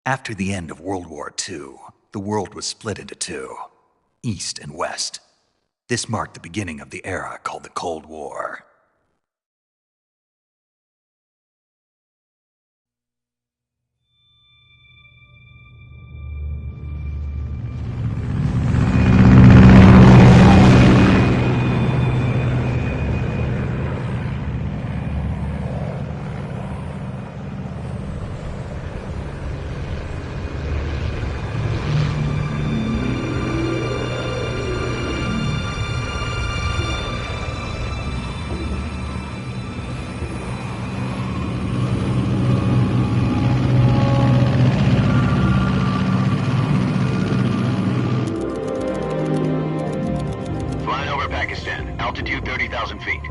After the end of World War II, the world was split into two, East and West. This marked the beginning of the era called the Cold War. Altitude 30,000 feet.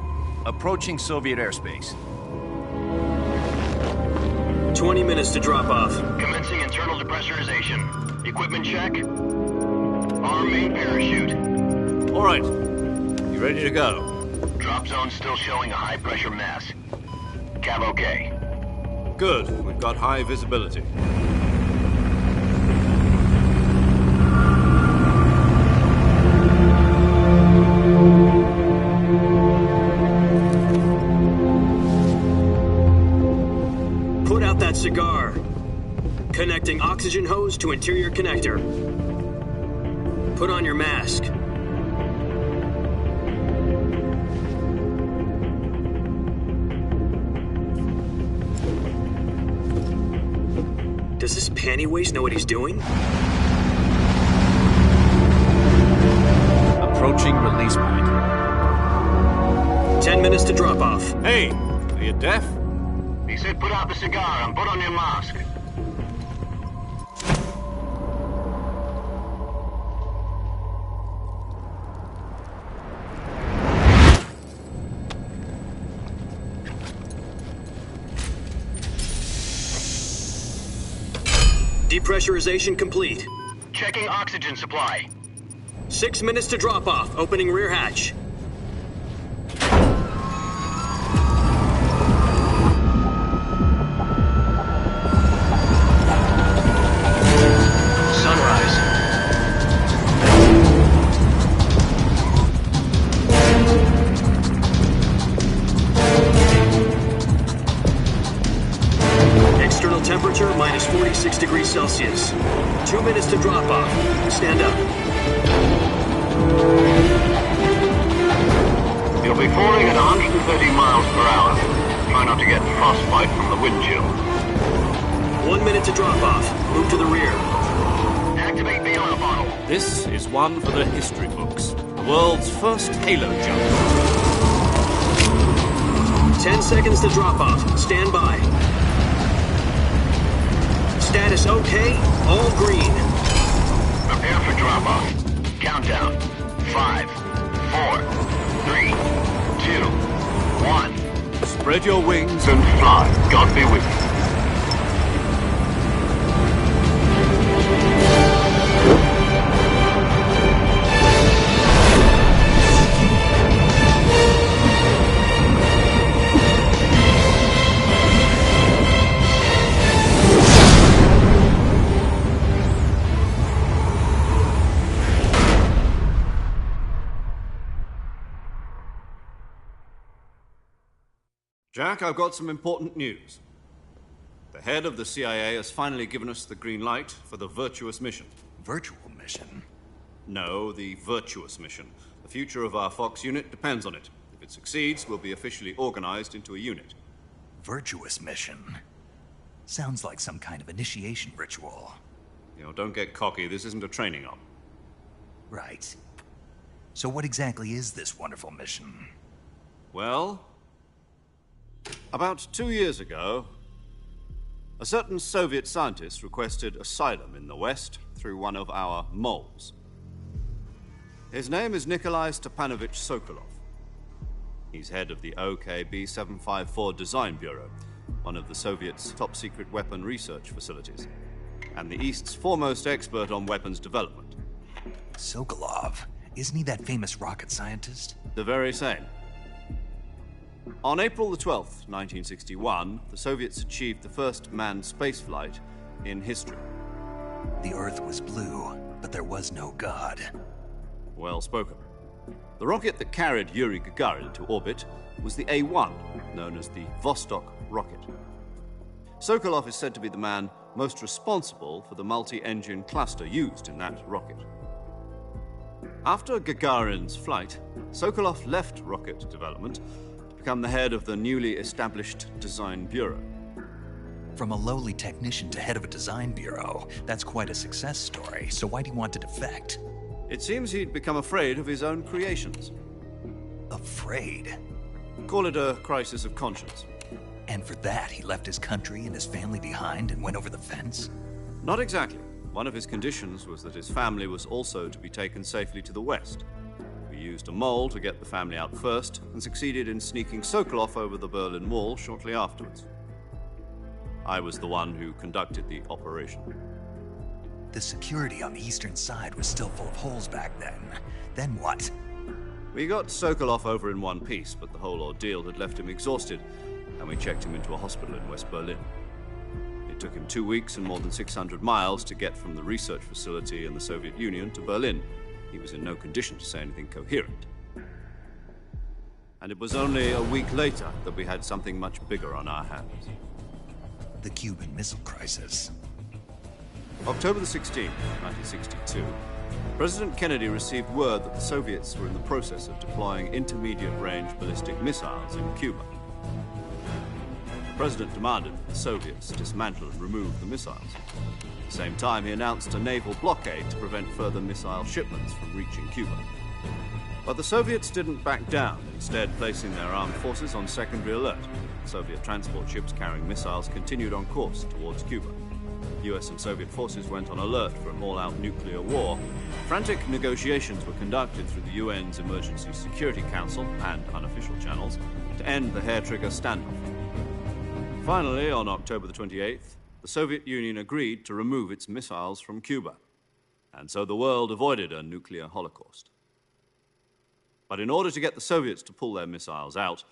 Approaching Soviet airspace. 20 minutes to drop off. Commencing internal depressurization. Equipment check. Arm main parachute. All right. You ready to go? Drop zone still showing a high pressure mass. Cav okay. Good. We've got high visibility. Put out that cigar. Connecting oxygen hose to interior connector. Put on your mask. Does this pantywaist know what he's doing? Approaching release point. 10 minutes to drop off. Hey, are you deaf? He said put out the cigar and put on your mask. Depressurization complete. Checking oxygen supply. 6 minutes to drop off. Opening rear hatch. Sunrise. External temperature minus 46 degrees Celsius. 2 minutes to drop off. Stand up. You'll be falling at 130 miles per hour. Try not to get frostbite from the wind chill. 1 minute to drop off. Move to the rear. Activate the oil bottle. This is one for the history books. The world's first halo jump. 10 seconds to drop off. Stand by. Status okay. All green. Prepare for drop-off. Countdown. 5, 4, 3, 2, 1. Spread your wings And fly. God be with you. Jack, I've got some important news. The head of the CIA has finally given us the green light for the virtuous mission. Virtual mission? No, the virtuous mission. The future of our Fox unit depends on it. If it succeeds, we'll be officially organized into a unit. Virtuous mission? Sounds like some kind of initiation ritual. You know, don't get cocky. This isn't a training op. Right. So what exactly is this wonderful mission? Well, about 2 years ago, a certain Soviet scientist requested asylum in the West through one of our moles. His name is Nikolai Stepanovich Sokolov. He's head of the OKB 754 Design Bureau, one of the Soviets' top-secret weapon research facilities, and the East's foremost expert on weapons development. Sokolov? Isn't he that famous rocket scientist? The very same. On April the 12th, 1961, the Soviets achieved the first manned spaceflight in history. The Earth was blue, but there was no God. Well spoken. The rocket that carried Yuri Gagarin to orbit was the A-1, known as the Vostok rocket. Sokolov is said to be the man most responsible for the multi-engine cluster used in that rocket. After Gagarin's flight, Sokolov left rocket development to become the head of the newly established Design Bureau. From a lowly technician to head of a design bureau, that's quite a success story, so why do you want to defect? It seems he'd become afraid of his own creations. Afraid? Call it a crisis of conscience. And for that, he left his country and his family behind and went over the fence? Not exactly. One of his conditions was that his family was also to be taken safely to the west. We used a mole to get the family out first and succeeded in sneaking Sokolov over the Berlin Wall shortly afterwards. I was the one who conducted the operation. The security on the eastern side was still full of holes back then. Then what? We got Sokolov over in one piece, but the whole ordeal had left him exhausted, and we checked him into a hospital in West Berlin. It took him 2 weeks and more than 600 miles to get from the research facility in the Soviet Union to Berlin. He was in no condition to say anything coherent. And it was only a week later that we had something much bigger on our hands. The Cuban Missile Crisis. October the 16th, 1962, President Kennedy received word that the Soviets were in the process of deploying intermediate-range ballistic missiles in Cuba. The President demanded that the Soviets dismantle and remove the missiles. At the same time, he announced a naval blockade to prevent further missile shipments from reaching Cuba. But the Soviets didn't back down, instead placing their armed forces on secondary alert. Soviet transport ships carrying missiles continued on course towards Cuba. US and Soviet forces went on alert for an all-out nuclear war. Frantic negotiations were conducted through the UN's Emergency Security Council and unofficial channels to end the hair-trigger standoff. Finally, on October the 28th, the Soviet Union agreed to remove its missiles from Cuba. And so the world avoided a nuclear holocaust. But in order to get the Soviets to pull their missiles out,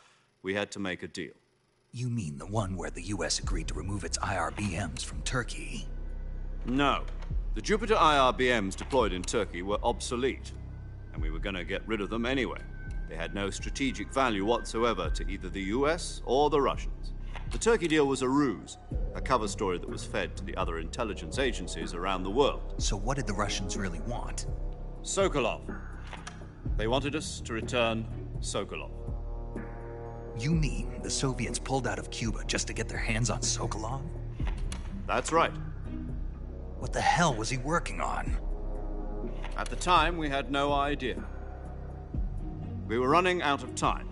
we had to make a deal. You mean the one where the US agreed to remove its IRBMs from Turkey? No. The Jupiter IRBMs deployed in Turkey were obsolete, and we were going to get rid of them anyway. They had no strategic value whatsoever to either the US or the Russians. The Turkey deal was a ruse, a cover story that was fed to the other intelligence agencies around the world. So what did the Russians really want? Sokolov. They wanted us to return Sokolov. You mean the Soviets pulled out of Cuba just to get their hands on Sokolov? That's right. What the hell was he working on? At the time, we had no idea. We were running out of time.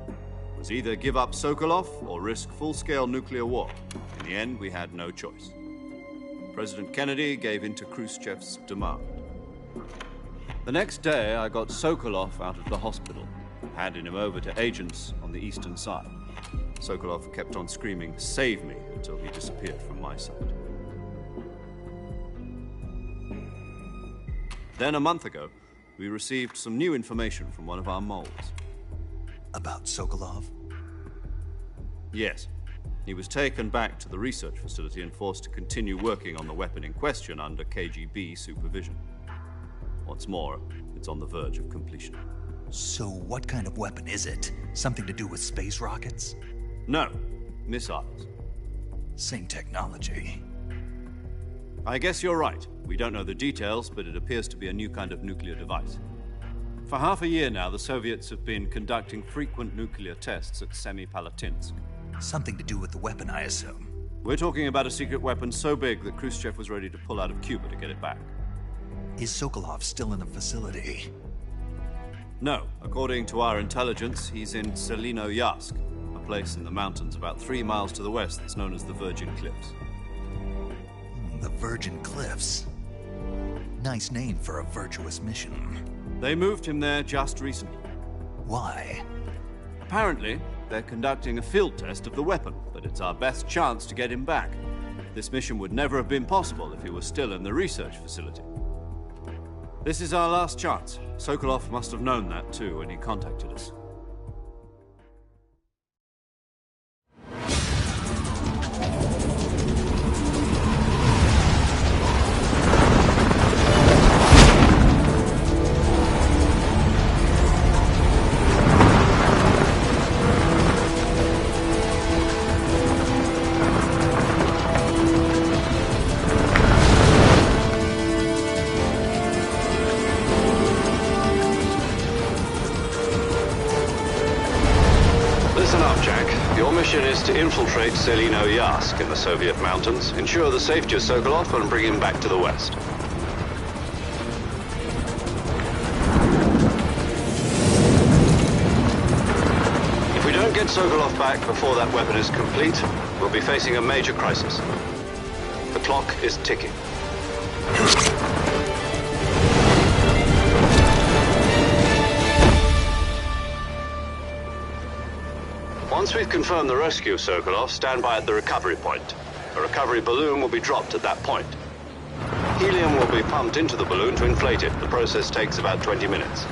It was either give up Sokolov or risk full-scale nuclear war. In the end, we had no choice. President Kennedy gave in to Khrushchev's demand. The next day, I got Sokolov out of the hospital, handing him over to agents on the eastern side. Sokolov kept on screaming, "Save me," until he disappeared from my sight. Then a month ago, we received some new information from one of our moles. About Sokolov? Yes. He was taken back to the research facility and forced to continue working on the weapon in question under KGB supervision. What's more, it's on the verge of completion. So what kind of weapon is it? Something to do with space rockets? No, missiles. Same technology. I guess you're right. We don't know the details, but it appears to be a new kind of nuclear device. For half a year now, the Soviets have been conducting frequent nuclear tests at Semipalatinsk. Something to do with the weapon, I assume. We're talking about a secret weapon so big that Khrushchev was ready to pull out of Cuba to get it back. Is Sokolov still in the facility? No. According to our intelligence, he's in Selino-Yarsk, a place in the mountains about 3 miles to the west that's known as the Virgin Cliffs. The Virgin Cliffs. Nice name for a virtuous mission. They moved him there just recently. Why? Apparently, they're conducting a field test of the weapon, but it's our best chance to get him back. This mission would never have been possible if he was still in the research facility. This is our last chance. Sokolov must have known that too when he contacted us. to infiltrate Selino Yask in the Soviet mountains, ensure the safety of Sokolov, and bring him back to the West. If we don't get Sokolov back before that weapon is complete, we'll be facing a major crisis. The clock is ticking. Once we've confirmed the rescue of Sokolov, stand by at the recovery point. A recovery balloon will be dropped at that point. Helium will be pumped into the balloon to inflate it. The process takes about 20 minutes.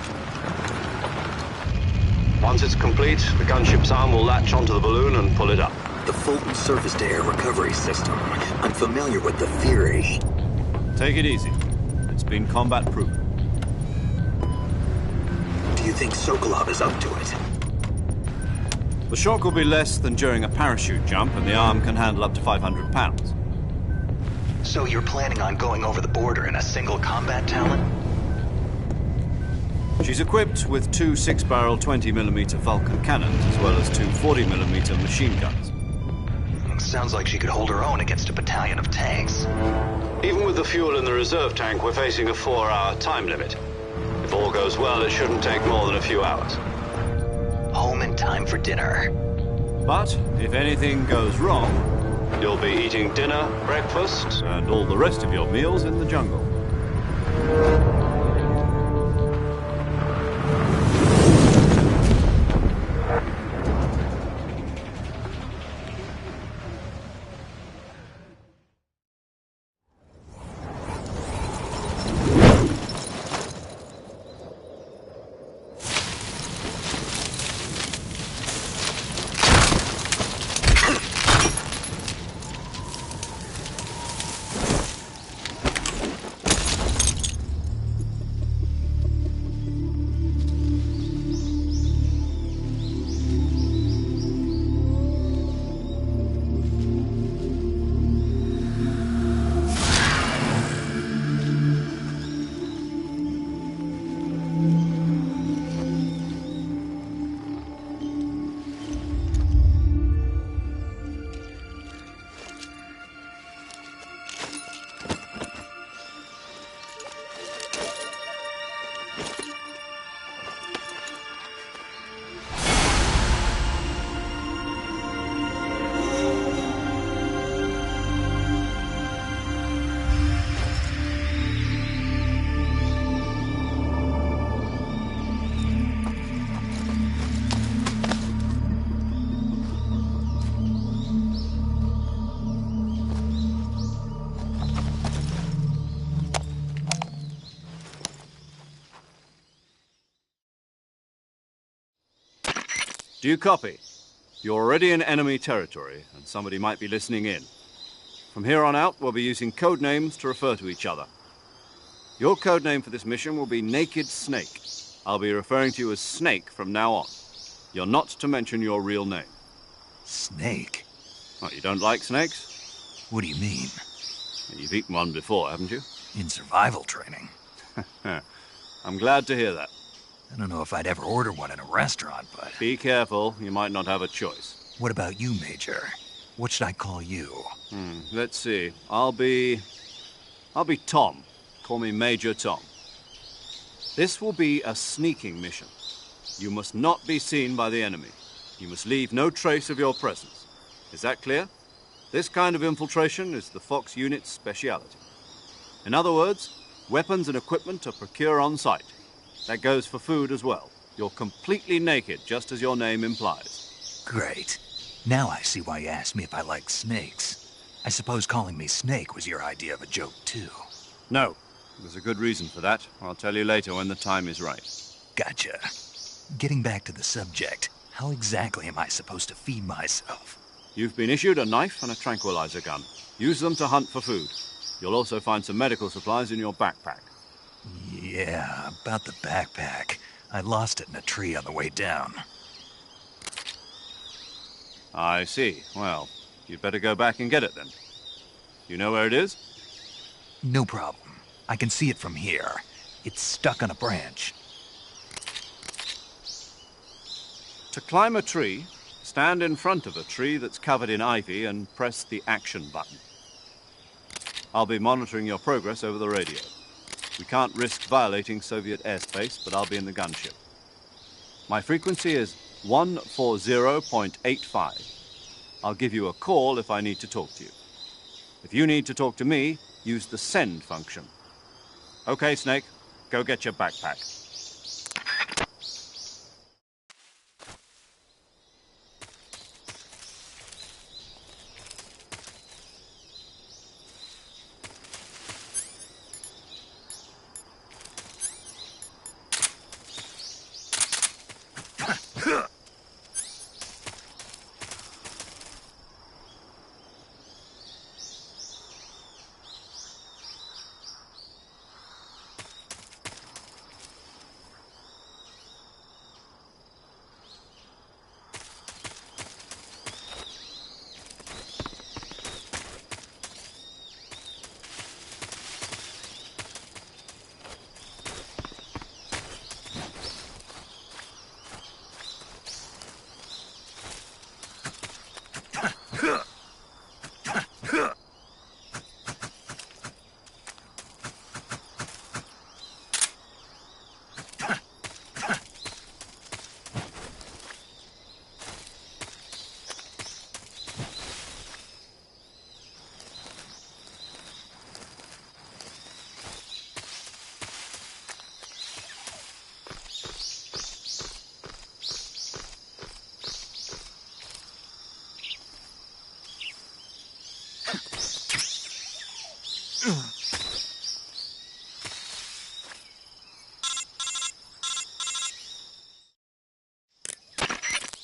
Once it's complete, the gunship's arm will latch onto the balloon and pull it up. The Fulton surface-to-air recovery system. I'm familiar with the theory. Take it easy. It's been combat-proven. Do you think Sokolov is up to it? The shock will be less than during a parachute jump, and the arm can handle up to 500 pounds. So you're planning on going over the border in a single combat talon? She's equipped with two 6-barrel 20mm Vulcan cannons, as well as two 40mm machine guns. Sounds like she could hold her own against a battalion of tanks. Even with the fuel in the reserve tank, we're facing a 4-hour time limit. If all goes well, it shouldn't take more than a few hours. Home in time for dinner. But if anything goes wrong, you'll be eating dinner, breakfast, and all the rest of your meals in the jungle. Do you copy? You're already in enemy territory, and somebody might be listening in. From here on out, we'll be using code names to refer to each other. Your code name for this mission will be Naked Snake. I'll be referring to you as Snake from now on. You're not to mention your real name. Snake? What, you don't like snakes? What do you mean? You've eaten one before, haven't you? In survival training. I'm glad to hear that. I don't know if I'd ever order one in a restaurant, but... Be careful, you might not have a choice. What about you, Major? What should I call you? Let's see. I'll be Tom. Call me Major Tom. This will be a sneaking mission. You must not be seen by the enemy. You must leave no trace of your presence. Is that clear? This kind of infiltration is the Fox unit's speciality. In other words, weapons and equipment are procured on site. That goes for food as well. You're completely naked, just as your name implies. Great. Now I see why you asked me if I like snakes. I suppose calling me Snake was your idea of a joke, too. No. There's a good reason for that. I'll tell you later when the time is right. Gotcha. Getting back to the subject, how exactly am I supposed to feed myself? You've been issued a knife and a tranquilizer gun. Use them to hunt for food. You'll also find some medical supplies in your backpack. Yeah, about the backpack. I lost it in a tree on the way down. I see. Well, you'd better go back and get it then. You know where it is? No problem. I can see it from here. It's stuck on a branch. To climb a tree, Stand in front of a tree that's covered in ivy and press the action button. I'll be monitoring your progress over the radio. We can't risk violating Soviet airspace, but I'll be in the gunship. My frequency is 140.85. I'll give you a call if I need to talk to you. If you need to talk to me, use the send function. Okay, Snake, go get your backpack.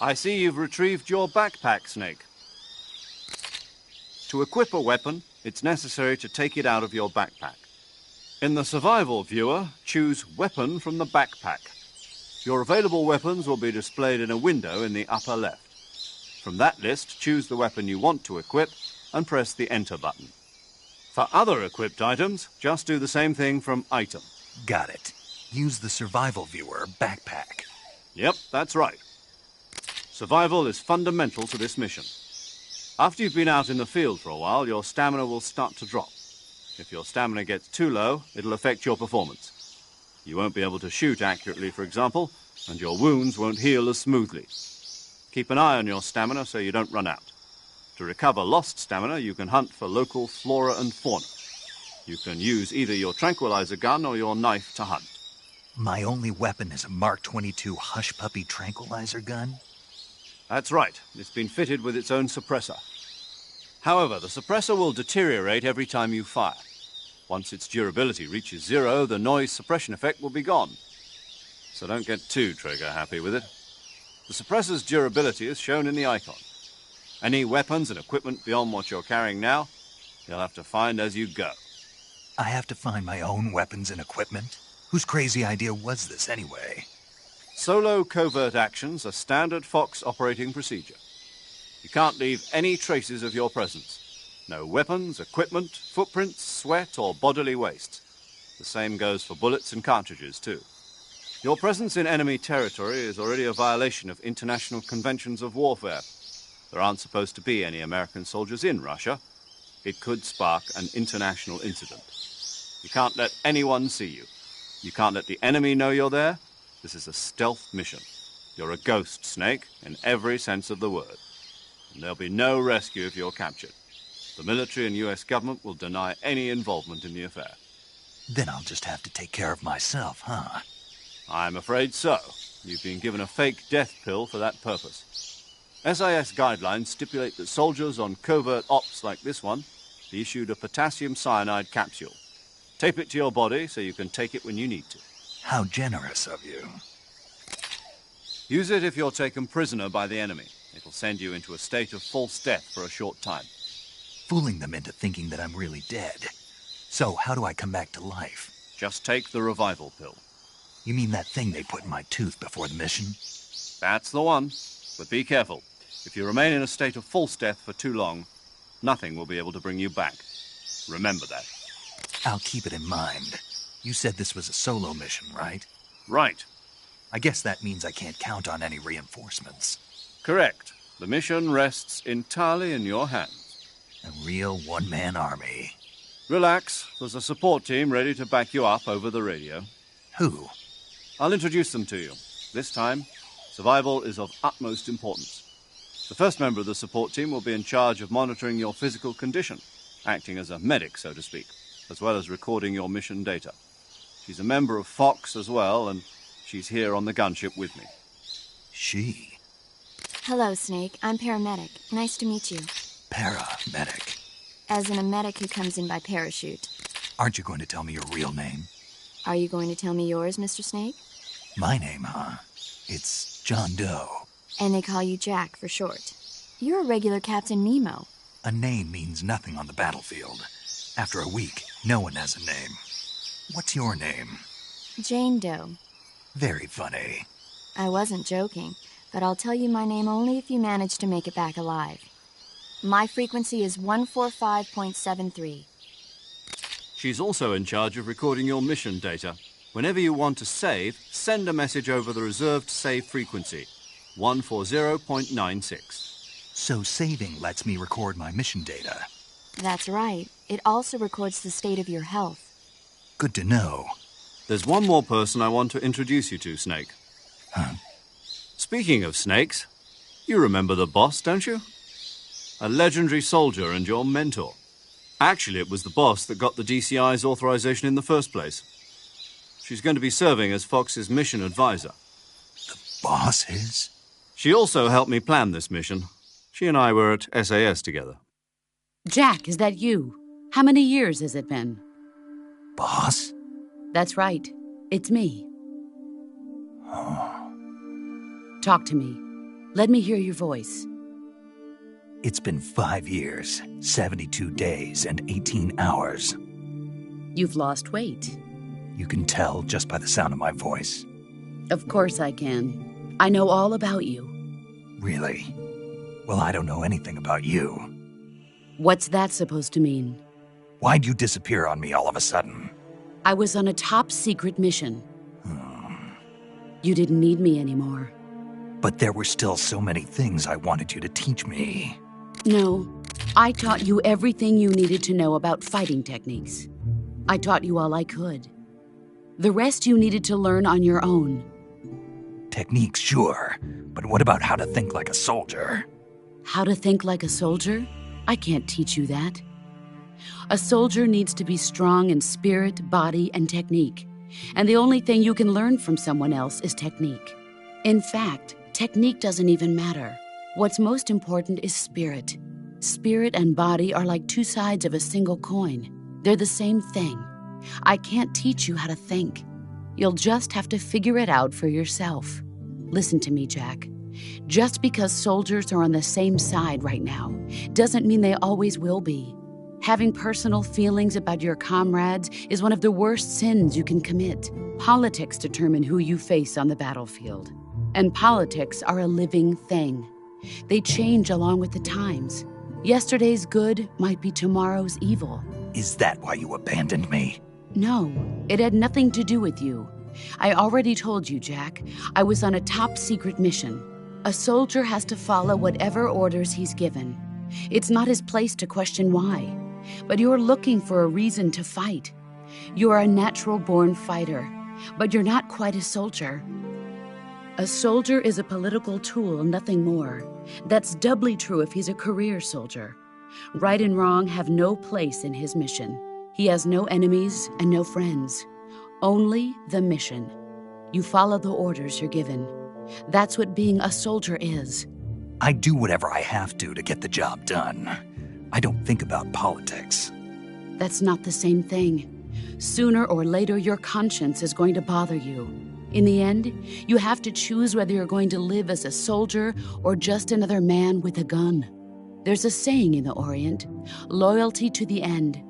I see you've retrieved your backpack, Snake. To equip a weapon, it's necessary to take it out of your backpack. In the survival viewer, choose Weapon from the backpack. Your available weapons will be displayed in a window in the upper left. From that list, choose the weapon you want to equip and press the Enter button. For other equipped items, just do the same thing from Item. Got it. Use the survival viewer backpack. Yep, that's right. Survival is fundamental to this mission. After you've been out in the field for a while, your stamina will start to drop. If your stamina gets too low, it'll affect your performance. You won't be able to shoot accurately, for example, and your wounds won't heal as smoothly. Keep an eye on your stamina so you don't run out. To recover lost stamina, you can hunt for local flora and fauna. You can use either your tranquilizer gun or your knife to hunt. My only weapon is a Mark 22 Hush Puppy tranquilizer gun? That's right. It's been fitted with its own suppressor. However, the suppressor will deteriorate every time you fire. Once its durability reaches 0, the noise suppression effect will be gone. So don't get too trigger-happy with it. The suppressor's durability is shown in the icon. Any weapons and equipment beyond what you're carrying now, you'll have to find as you go. I have to find my own weapons and equipment? Whose crazy idea was this anyway? Solo covert actions are standard Fox operating procedure. You can't leave any traces of your presence. No weapons, equipment, footprints, sweat, or bodily waste. The same goes for bullets and cartridges, too. Your presence in enemy territory is already a violation of international conventions of warfare. There aren't supposed to be any American soldiers in Russia. It could spark an international incident. You can't let anyone see you. You can't let the enemy know you're there. This is a stealth mission. You're a ghost, Snake, in every sense of the word. And there'll be no rescue if you're captured. The military and US government will deny any involvement in the affair. Then I'll just have to take care of myself, huh? I'm afraid so. You've been given a fake death pill for that purpose. SIS guidelines stipulate that soldiers on covert ops like this one be issued a potassium cyanide capsule. Tape it to your body so you can take it when you need to. How generous of you. Use it if you're taken prisoner by the enemy. It'll send you into a state of false death for a short time. Fooling them into thinking that I'm really dead. So how do I come back to life? Just take the revival pill. You mean that thing they put in my tooth before the mission? That's the one. But be careful. If you remain in a state of false death for too long, nothing will be able to bring you back. Remember that. I'll keep it in mind. You said this was a solo mission, right? Right. I guess that means I can't count on any reinforcements. Correct. The mission rests entirely in your hands. A real one-man army. Relax, there's a support team ready to back you up over the radio. Who? I'll introduce them to you. This time, survival is of utmost importance. The first member of the support team will be in charge of monitoring your physical condition, acting as a medic, so to speak, as well as recording your mission data. She's a member of Fox as well, and she's here on the gunship with me. She? Hello, Snake. I'm paramedic. Nice to meet you. Paramedic. As in a medic who comes in by parachute. Aren't you going to tell me your real name? Are you going to tell me yours, Mr. Snake? My name, huh? It's John Doe. And they call you Jack for short. You're a regular Captain Nemo. A name means nothing on the battlefield. After a week, no one has a name. What's your name? Jane Doe. Very funny. I wasn't joking, but I'll tell you my name only if you manage to make it back alive. My frequency is 145.73. She's also in charge of recording your mission data. Whenever you want to save, send a message over the reserved save frequency, 140.96. So saving lets me record my mission data. That's right. It also records the state of your health. Good to know. There's one more person I want to introduce you to, Snake. Huh? Speaking of snakes, you remember the boss, don't you? A legendary soldier and your mentor. Actually, it was the boss that got the DCI's authorization in the first place. She's going to be serving as Fox's mission advisor. The boss is? She also helped me plan this mission. She and I were at SAS together. Jack, is that you? How many years has it been? Boss? That's right. It's me. Talk to me. Let me hear your voice. It's been 5 years, 72 days, and 18 hours. You've lost weight. You can tell just by the sound of my voice. Of course I can. I know all about you. Really? Well, I don't know anything about you. What's that supposed to mean? Why'd you disappear on me all of a sudden? I was on a top-secret mission. You didn't need me anymore. But there were still so many things I wanted you to teach me. No, I taught you everything you needed to know about fighting techniques. I taught you all I could. The rest you needed to learn on your own. Techniques, sure. But what about how to think like a soldier? How to think like a soldier? I can't teach you that. A soldier needs to be strong in spirit, body, and technique. And the only thing you can learn from someone else is technique. In fact, technique doesn't even matter. What's most important is spirit. Spirit and body are like two sides of a single coin. They're the same thing. I can't teach you how to think. You'll just have to figure it out for yourself. Listen to me, Jack. Just because soldiers are on the same side right now doesn't mean they always will be. Having personal feelings about your comrades is one of the worst sins you can commit. Politics determine who you face on the battlefield. And politics are a living thing. They change along with the times. Yesterday's good might be tomorrow's evil. Is that why you abandoned me? No, it had nothing to do with you. I already told you, Jack. I was on a top-secret mission. A soldier has to follow whatever orders he's given. It's not his place to question why. But you're looking for a reason to fight. You're a natural-born fighter, but you're not quite a soldier. A soldier is a political tool, nothing more. That's doubly true if he's a career soldier. Right and wrong have no place in his mission. He has no enemies and no friends. Only the mission. You follow the orders you're given. That's what being a soldier is. I do whatever I have to get the job done. I don't think about politics. That's not the same thing. Sooner or later, your conscience is going to bother you. In the end, you have to choose whether you're going to live as a soldier or just another man with a gun. There's a saying in the Orient, loyalty to the end.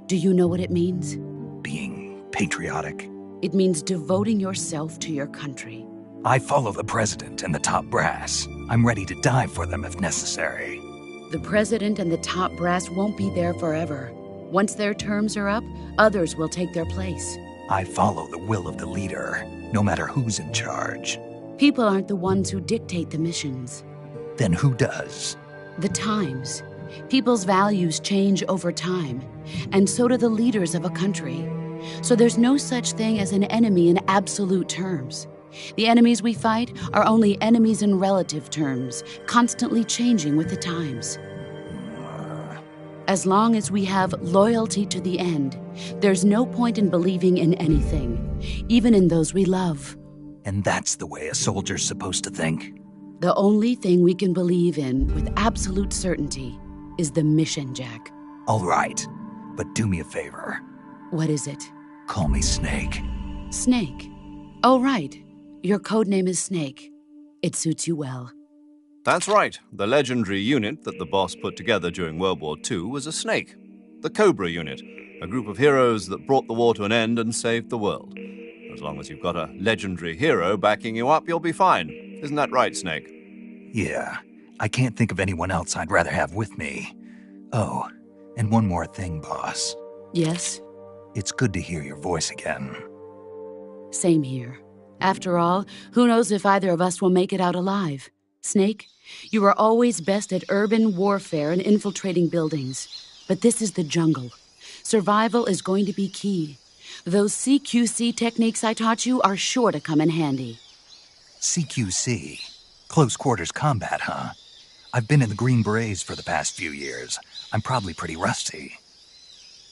Do you know what it means? Being patriotic. It means devoting yourself to your country. I follow the president and the top brass. I'm ready to die for them if necessary. The president and the top brass won't be there forever. Once their terms are up, others will take their place. I follow the will of the leader, no matter who's in charge. People aren't the ones who dictate the missions. Then who does? The times. People's values change over time, and so do the leaders of a country. So there's no such thing as an enemy in absolute terms. The enemies we fight are only enemies in relative terms, constantly changing with the times. As long as we have loyalty to the end, there's no point in believing in anything, even in those we love. And that's the way a soldier's supposed to think? The only thing we can believe in with absolute certainty is the mission, Jack. All right, but do me a favor. What is it? Call me Snake. Snake. Oh, right. Your code name is Snake. It suits you well. That's right. The legendary unit that the boss put together during World War II was a snake. The Cobra unit, a group of heroes that brought the war to an end and saved the world. As long as you've got a legendary hero backing you up, you'll be fine. Isn't that right, Snake? Yeah, I can't think of anyone else I'd rather have with me. Oh, and one more thing, boss. Yes? It's good to hear your voice again. Same here. After all, who knows if either of us will make it out alive? Snake, you are always best at urban warfare and infiltrating buildings. But this is the jungle. Survival is going to be key. Those CQC techniques I taught you are sure to come in handy. CQC? Close quarters combat, huh? I've been in the Green Berets for the past few years. I'm probably pretty rusty.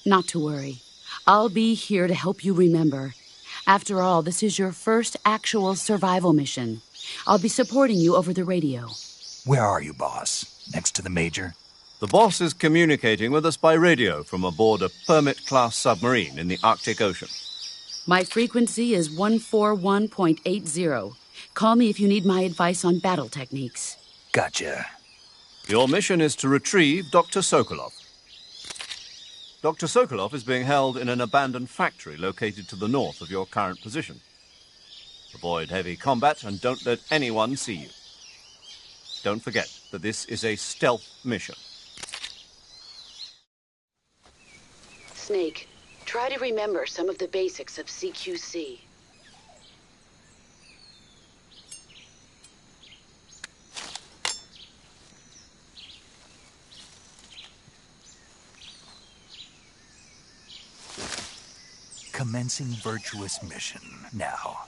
Not to worry. I'll be here to help you remember. After all, this is your first actual survival mission. I'll be supporting you over the radio. Where are you, boss? Next to the Major? The boss is communicating with us by radio from aboard a Permit-class submarine in the Arctic Ocean. My frequency is 141.80. Call me if you need my advice on battle techniques. Gotcha. Your mission is to retrieve Dr. Sokolov. Dr. Sokolov is being held in an abandoned factory located to the north of your current position. Avoid heavy combat and don't let anyone see you. Don't forget that this is a stealth mission. Snake, try to remember some of the basics of CQC. Commencing virtuous mission now.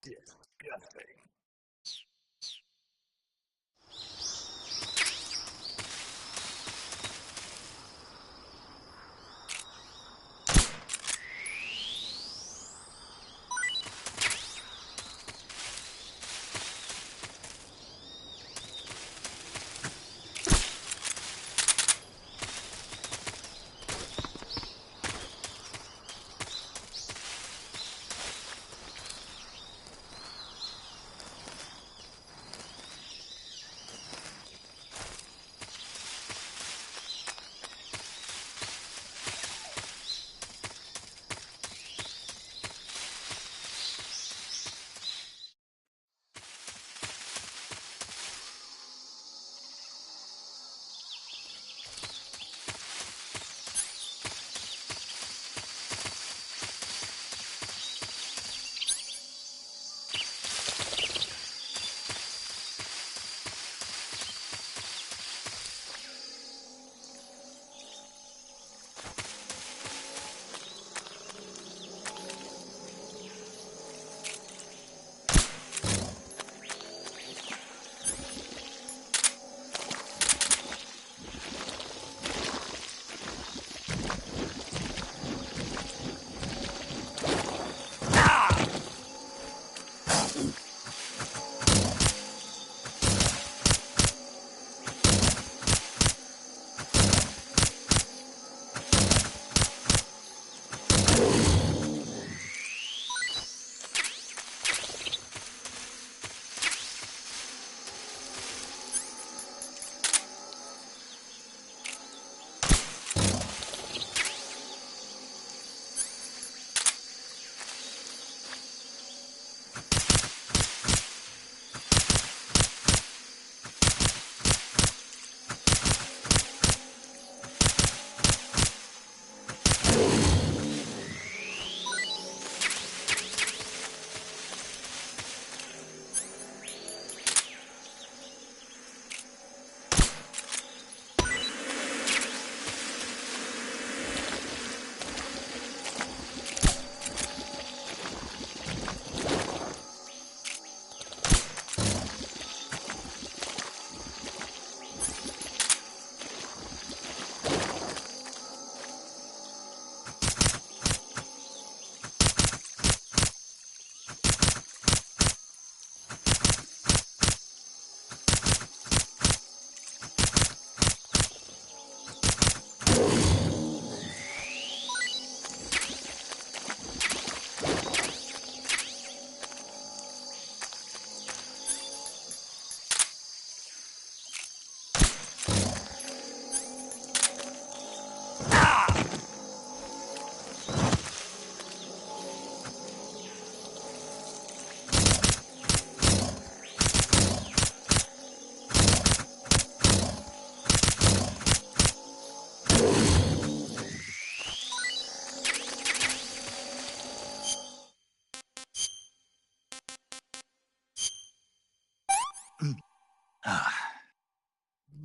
Disgusting.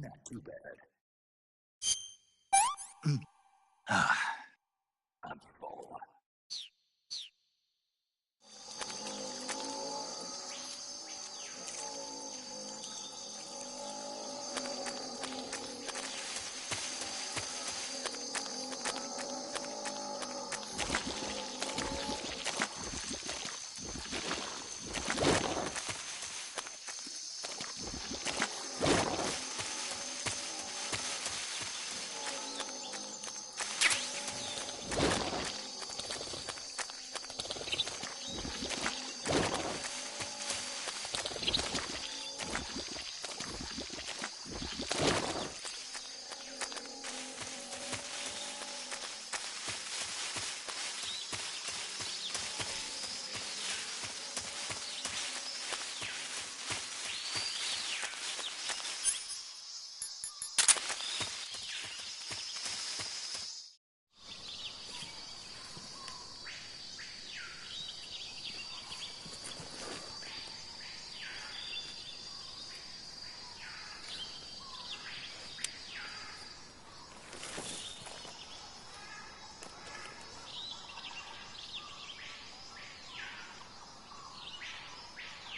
Not too bad. I'm full.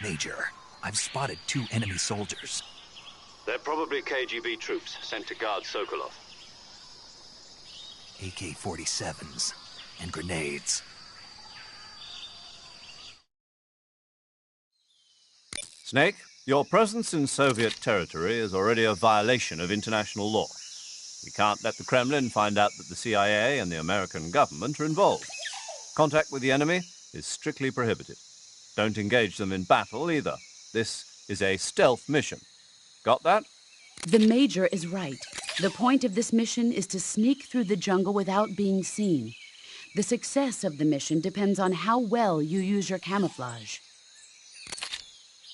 Major, I've spotted 2 enemy soldiers. They're probably KGB troops sent to guard Sokolov. AK-47s and grenades. Snake, your presence in Soviet territory is already a violation of international law. We can't let the Kremlin find out that the CIA and the American government are involved. Contact with the enemy is strictly prohibited. Don't engage them in battle either. This is a stealth mission. Got that? The Major is right. The point of this mission is to sneak through the jungle without being seen. The success of the mission depends on how well you use your camouflage.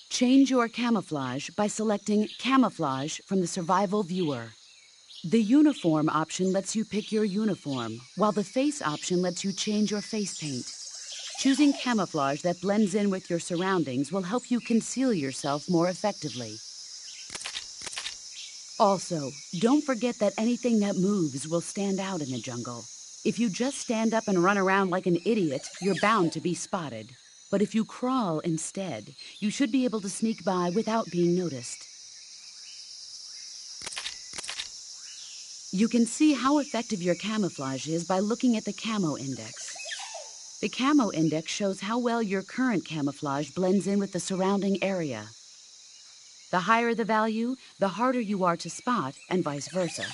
Change your camouflage by selecting Camouflage from the Survival Viewer. The Uniform option lets you pick your uniform, while the Face option lets you change your face paint. Choosing camouflage that blends in with your surroundings will help you conceal yourself more effectively. Also, don't forget that anything that moves will stand out in the jungle. If you just stand up and run around like an idiot, you're bound to be spotted. But if you crawl instead, you should be able to sneak by without being noticed. You can see how effective your camouflage is by looking at the Camo Index. The Camo Index shows how well your current camouflage blends in with the surrounding area. The higher the value, the harder you are to spot, and vice versa.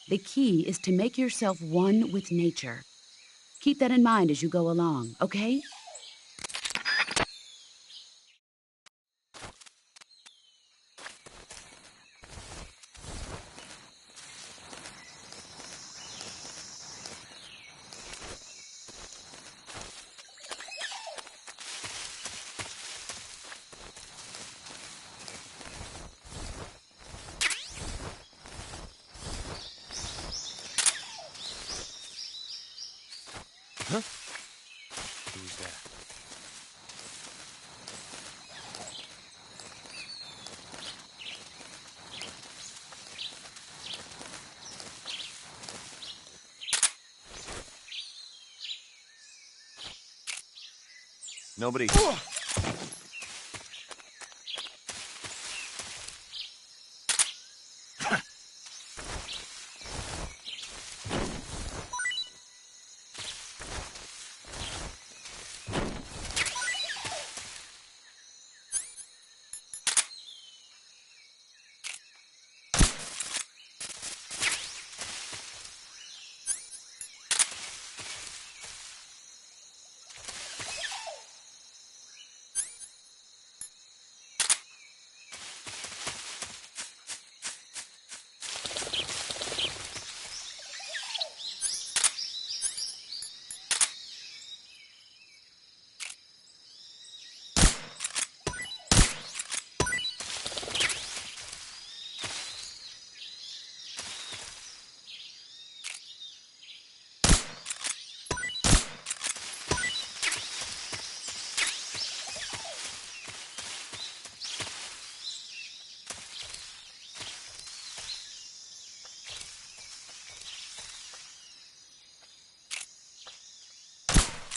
The key is to make yourself one with nature. Keep that in mind as you go along, okay? Huh? Who's that? Nobody.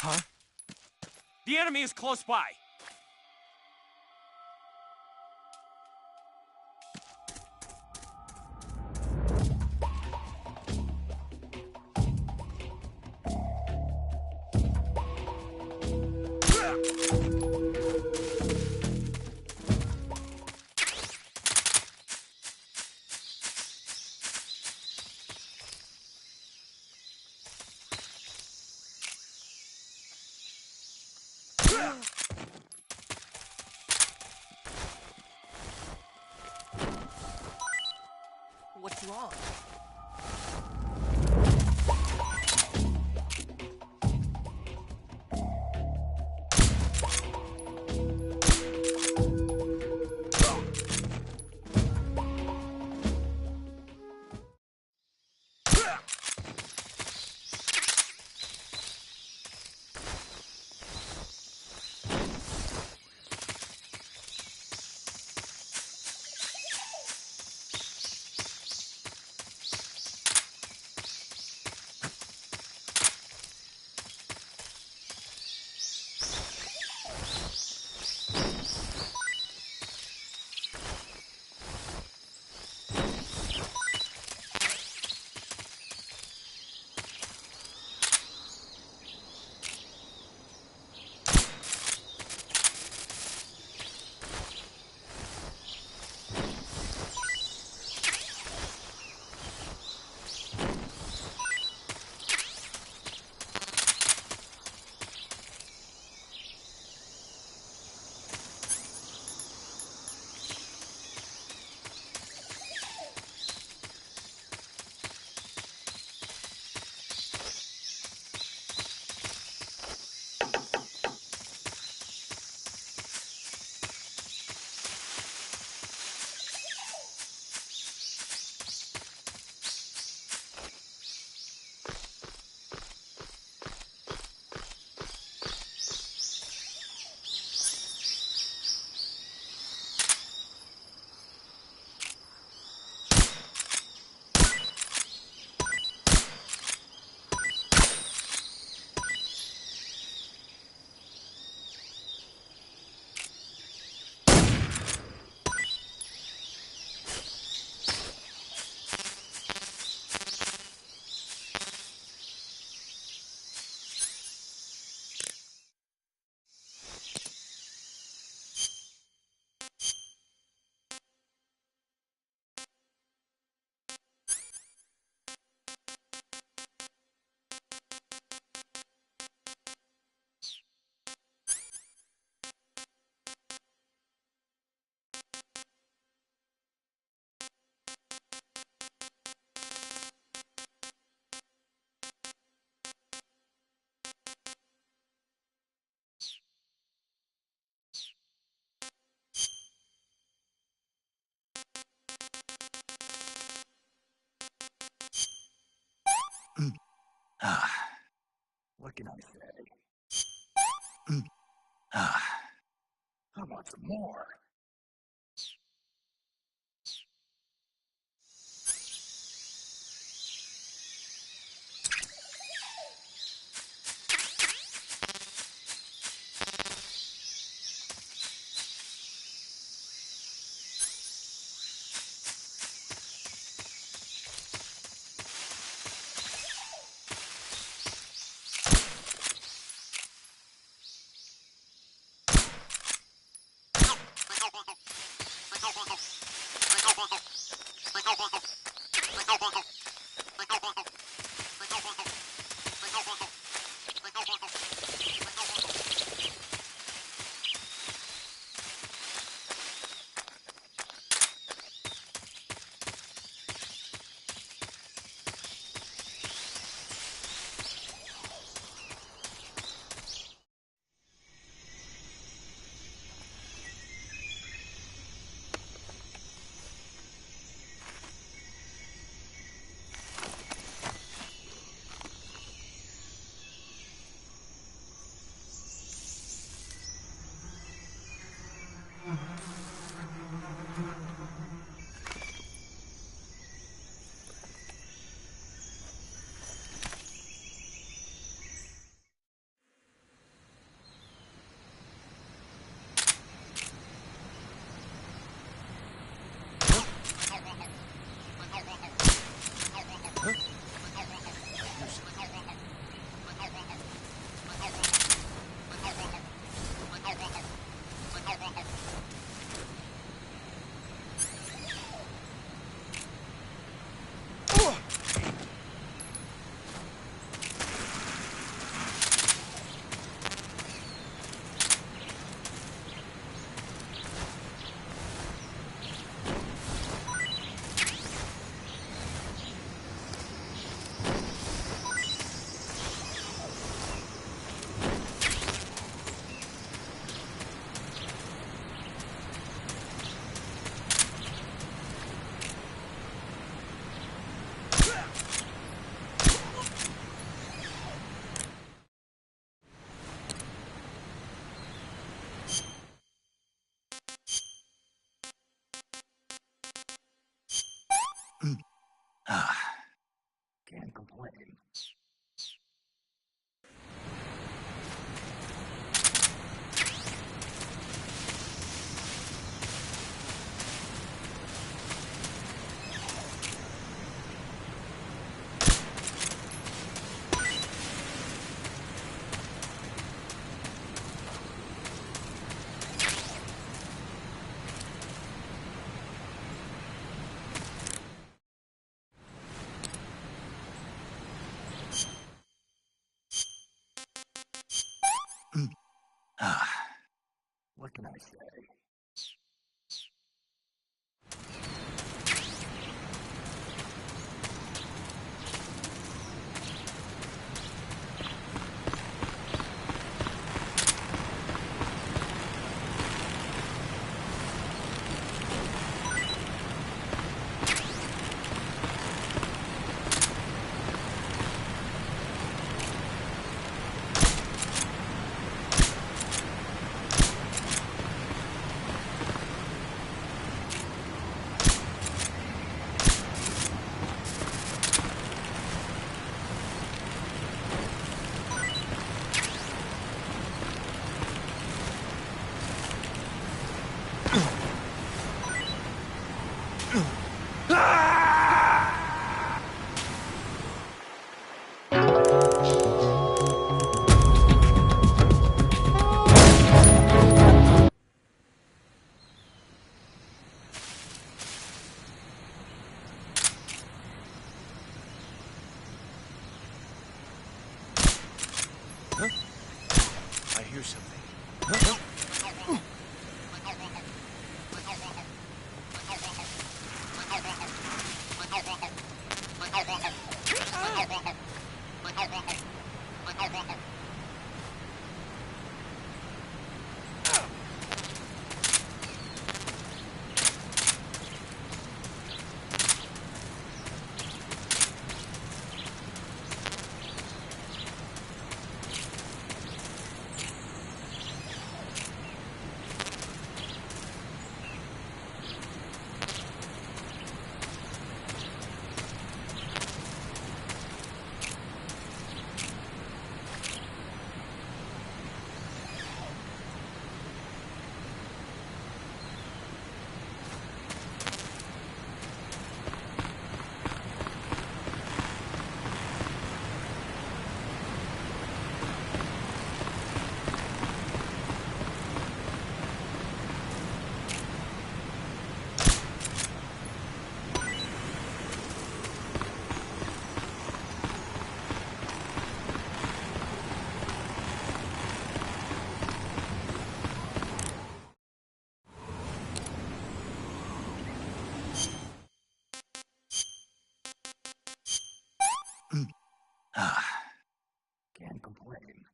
Huh? The enemy is close by. What's wrong? What can I say? I want some more. Can't complain. What can I say? I hear something. Can't complain.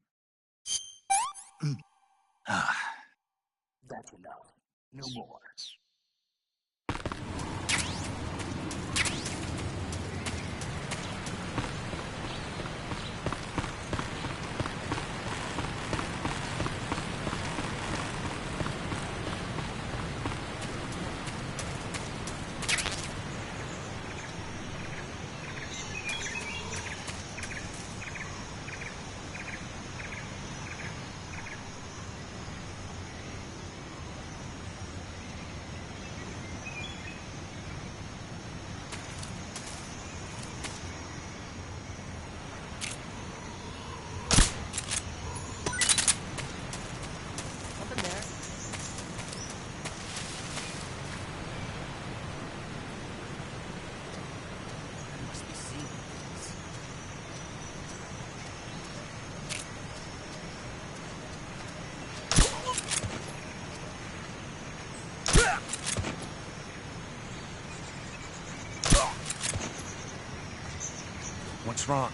That's enough. No more. What's wrong?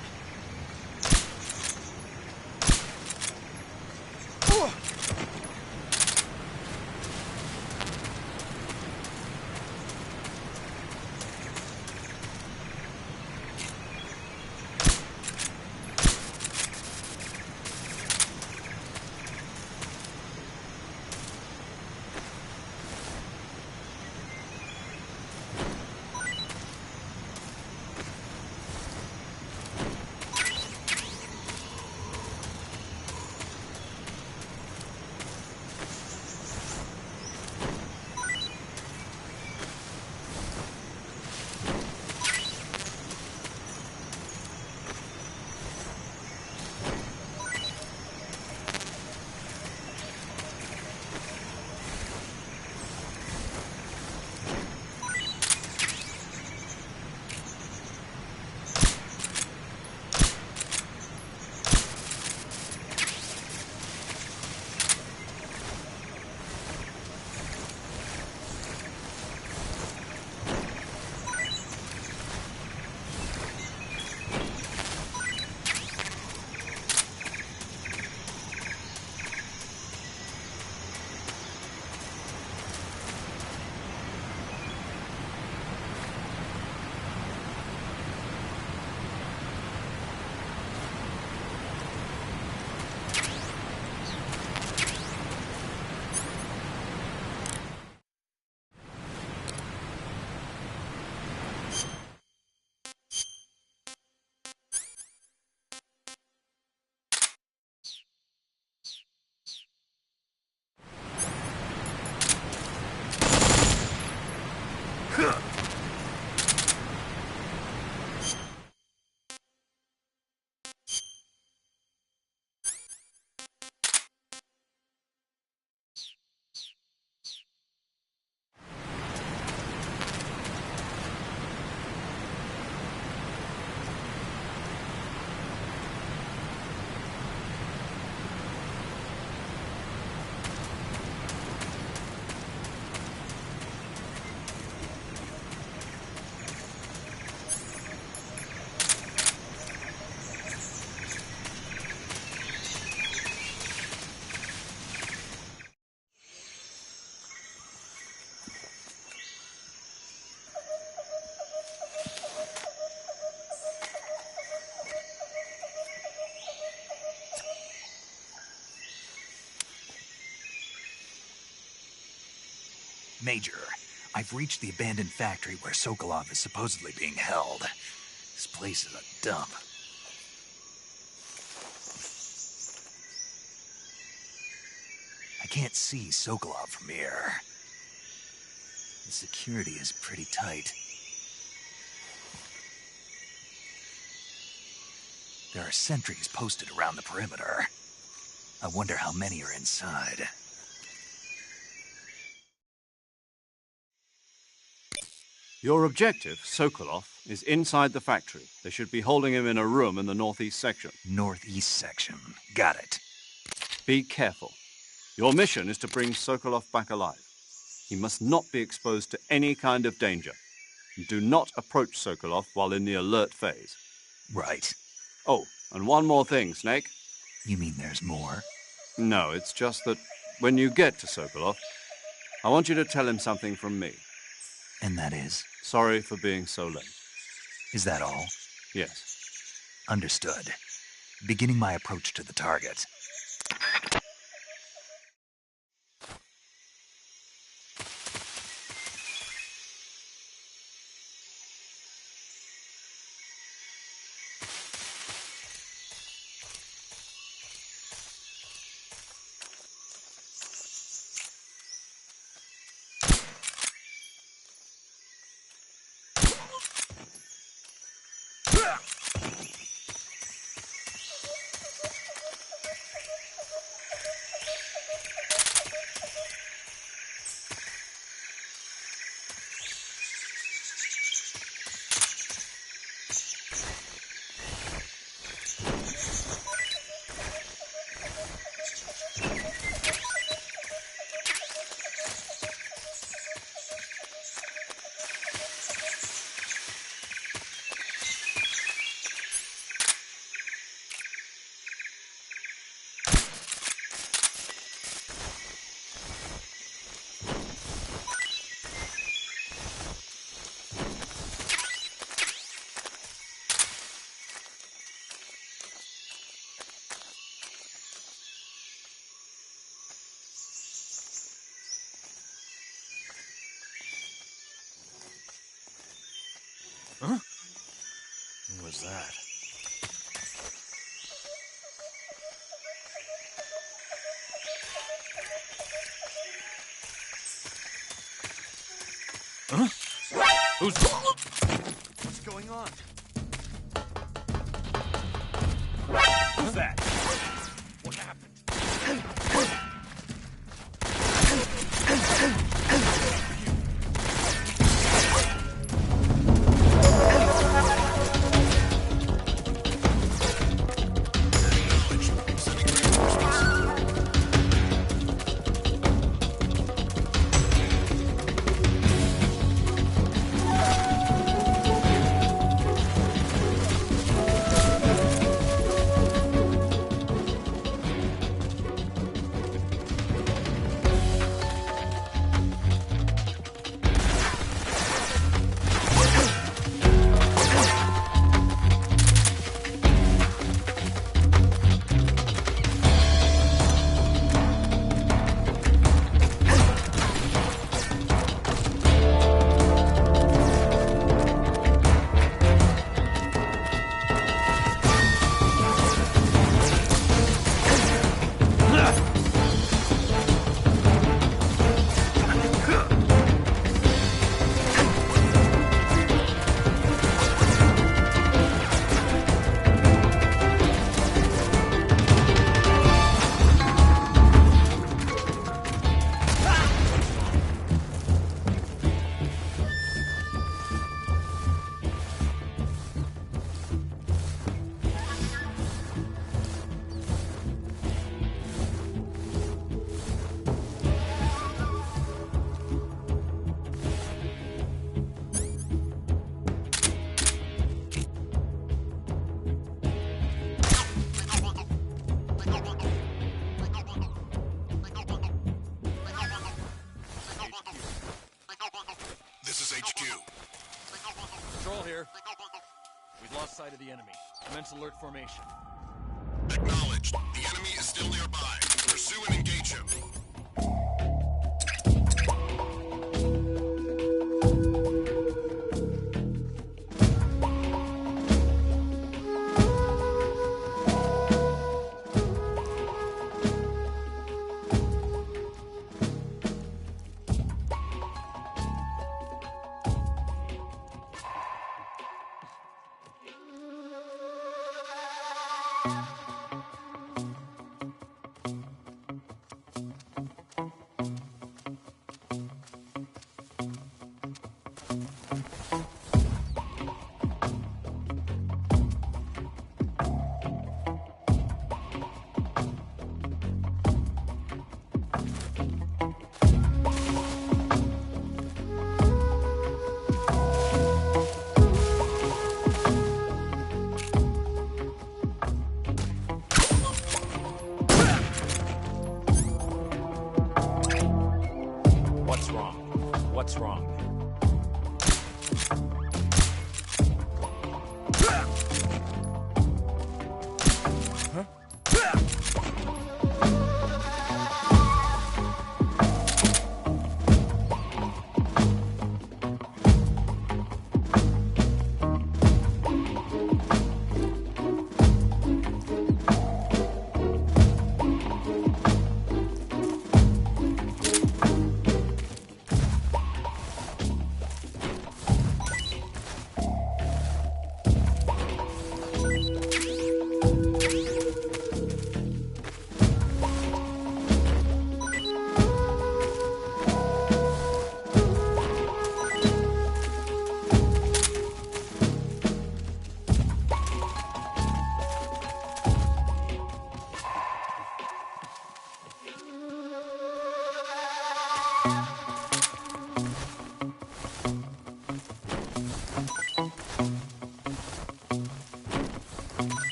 Major, I've reached the abandoned factory where Sokolov is supposedly being held. This place is a dump. I can't see Sokolov from here. The security is pretty tight. There are sentries posted around the perimeter. I wonder how many are inside. Your objective, Sokolov, is inside the factory. They should be holding him in a room in the northeast section. Northeast section. Got it. Be careful. Your mission is to bring Sokolov back alive. He must not be exposed to any kind of danger. Do not approach Sokolov while in the alert phase. Right. Oh, and one more thing, Snake. You mean there's more? No, it's just that when you get to Sokolov, I want you to tell him something from me. And that is? Sorry for being so late. Is that all? Yes. Understood. Beginning my approach to the target. Huh? What was that? Huh? What's going on? Who's that? What happened? This is HQ. Control here. We've lost sight of the enemy. Commence alert formation. Acknowledged. The enemy is still nearby. Pursue and engage him.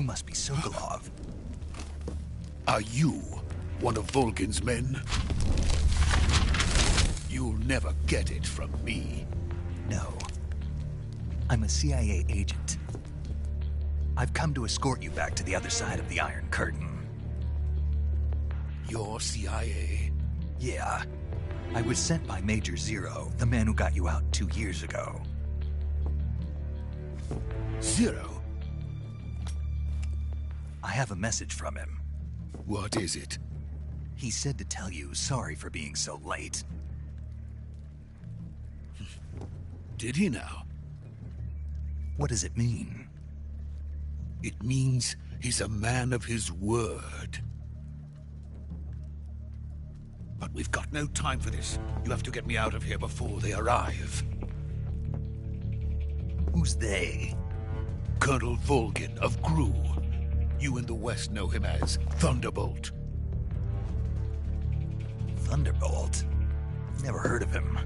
must be Sokolov. Are you one of Volgin's men? You'll never get it from me. No. I'm a CIA agent. I've come to escort you back to the other side of the Iron Curtain. You're CIA? Yeah. I was sent by Major Zero, the man who got you out 2 years ago. Zero? I have a message from him. What is it? He said to tell you sorry for being so late. Did he now? What does it mean? It means he's a man of his word. But we've got no time for this. You have to get me out of here before they arrive. Who's they? Colonel Volgin of GRU. You in the West know him as Thunderbolt. Thunderbolt? Never heard of him.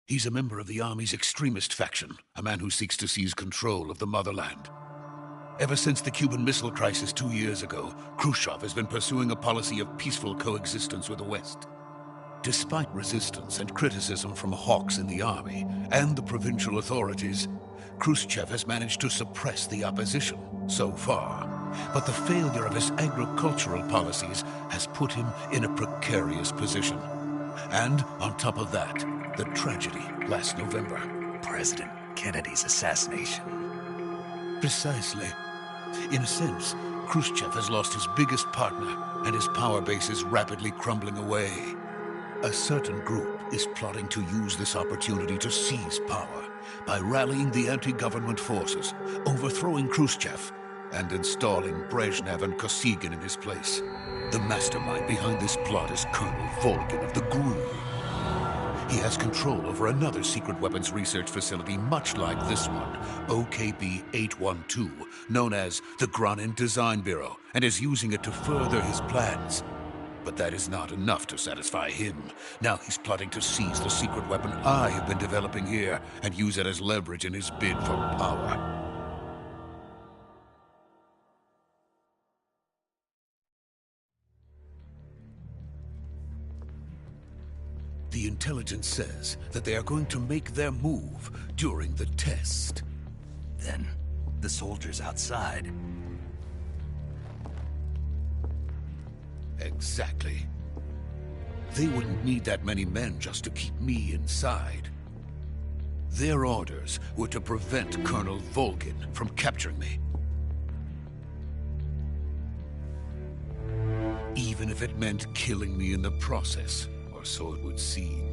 He's a member of the Army's extremist faction, a man who seeks to seize control of the motherland. Ever since the Cuban Missile Crisis 2 years ago, Khrushchev has been pursuing a policy of peaceful coexistence with the West. Despite resistance and criticism from hawks in the army and the provincial authorities, Khrushchev has managed to suppress the opposition so far. But the failure of his agricultural policies has put him in a precarious position. And on top of that, the tragedy last November. President Kennedy's assassination. Precisely. In a sense, Khrushchev has lost his biggest partner, and his power base is rapidly crumbling away. A certain group is plotting to use this opportunity to seize power by rallying the anti-government forces, overthrowing Khrushchev, and installing Brezhnev and Kosygin in his place. The mastermind behind this plot is Colonel Volgin of the GRU. He has control over another secret weapons research facility much like this one, OKB-812, known as the Granin Design Bureau, and is using it to further his plans. But that is not enough to satisfy him. Now he's plotting to seize the secret weapon I have been developing here and use it as leverage in his bid for power. The intelligence says that they are going to make their move during the test. Then, the soldiers outside. Exactly. They wouldn't need that many men just to keep me inside. Their orders were to prevent Colonel Volgin from capturing me. Even if it meant killing me in the process. Or so it would seem.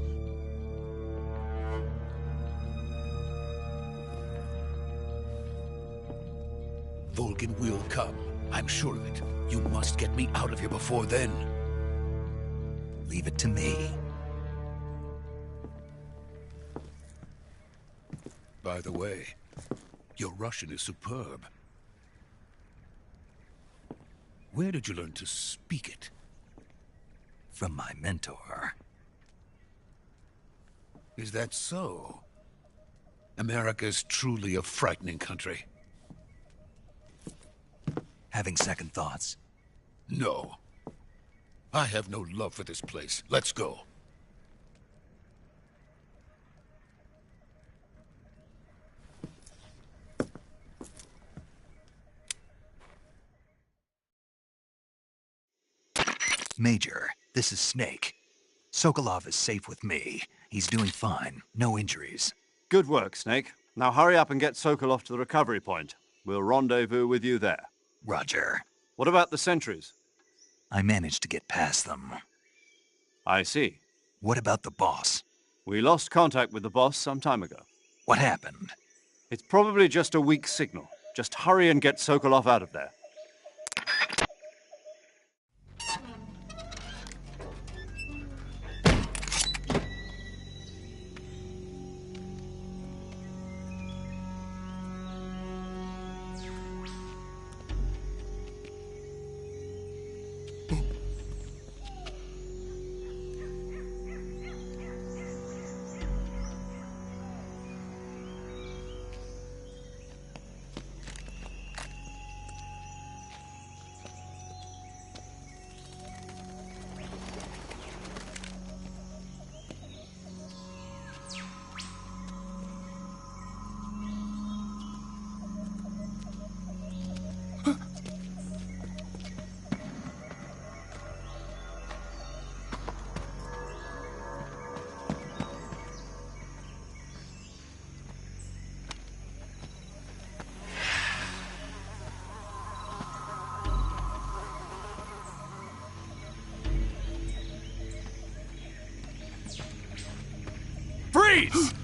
Volgin will come. I'm sure of it. You must get me out of here before then. Leave it to me. By the way, your Russian is superb. Where did you learn to speak it? From my mentor. Is that so? America's truly a frightening country. Having second thoughts? No. I have no love for this place. Let's go. Major, this is Snake. Sokolov is safe with me. He's doing fine. No injuries. Good work, Snake. Now hurry up and get Sokolov to the recovery point. We'll rendezvous with you there. Roger. What about the sentries? I managed to get past them. I see. What about the boss? We lost contact with the boss some time ago. What happened? It's probably just a weak signal. Just hurry and get Sokolov out of there. Freeze!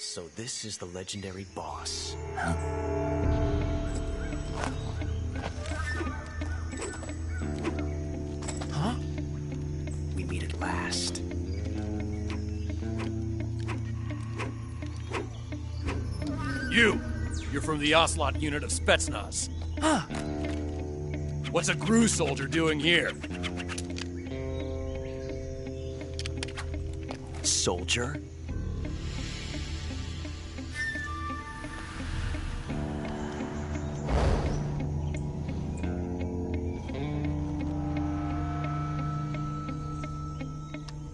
So this is the legendary boss. Huh? We meet at last. You're from the Ocelot unit of Spetsnaz. Huh. What's a GRU soldier doing here? Soldier?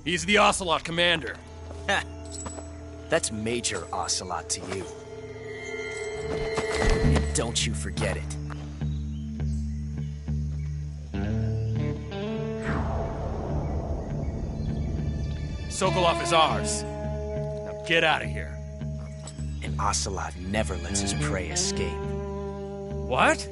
He's the Ocelot commander. That's Major Ocelot to you. And don't you forget it. Sokolov is ours. Now get out of here. And Ocelot never lets his prey escape. What?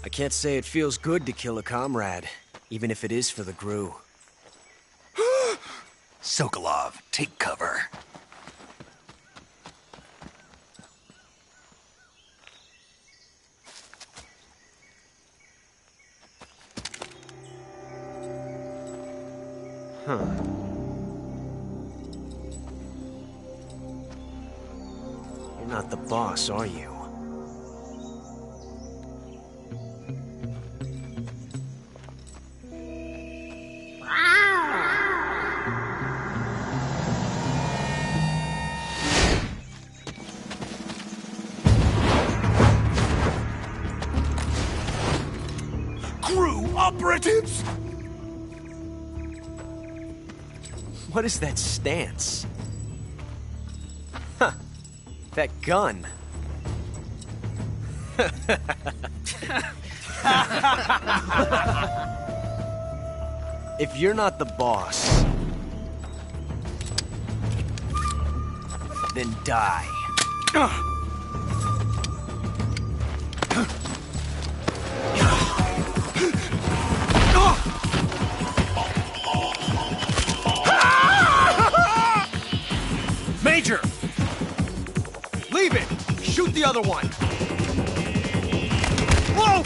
I can't say it feels good to kill a comrade, even if it is for the GRU. Sokolov, take cover. Huh. You're not the boss, are you? GRU operatives! What is that stance? Huh. That gun. If you're not the boss, then die. Major! Leave it! Shoot the other one! Whoa!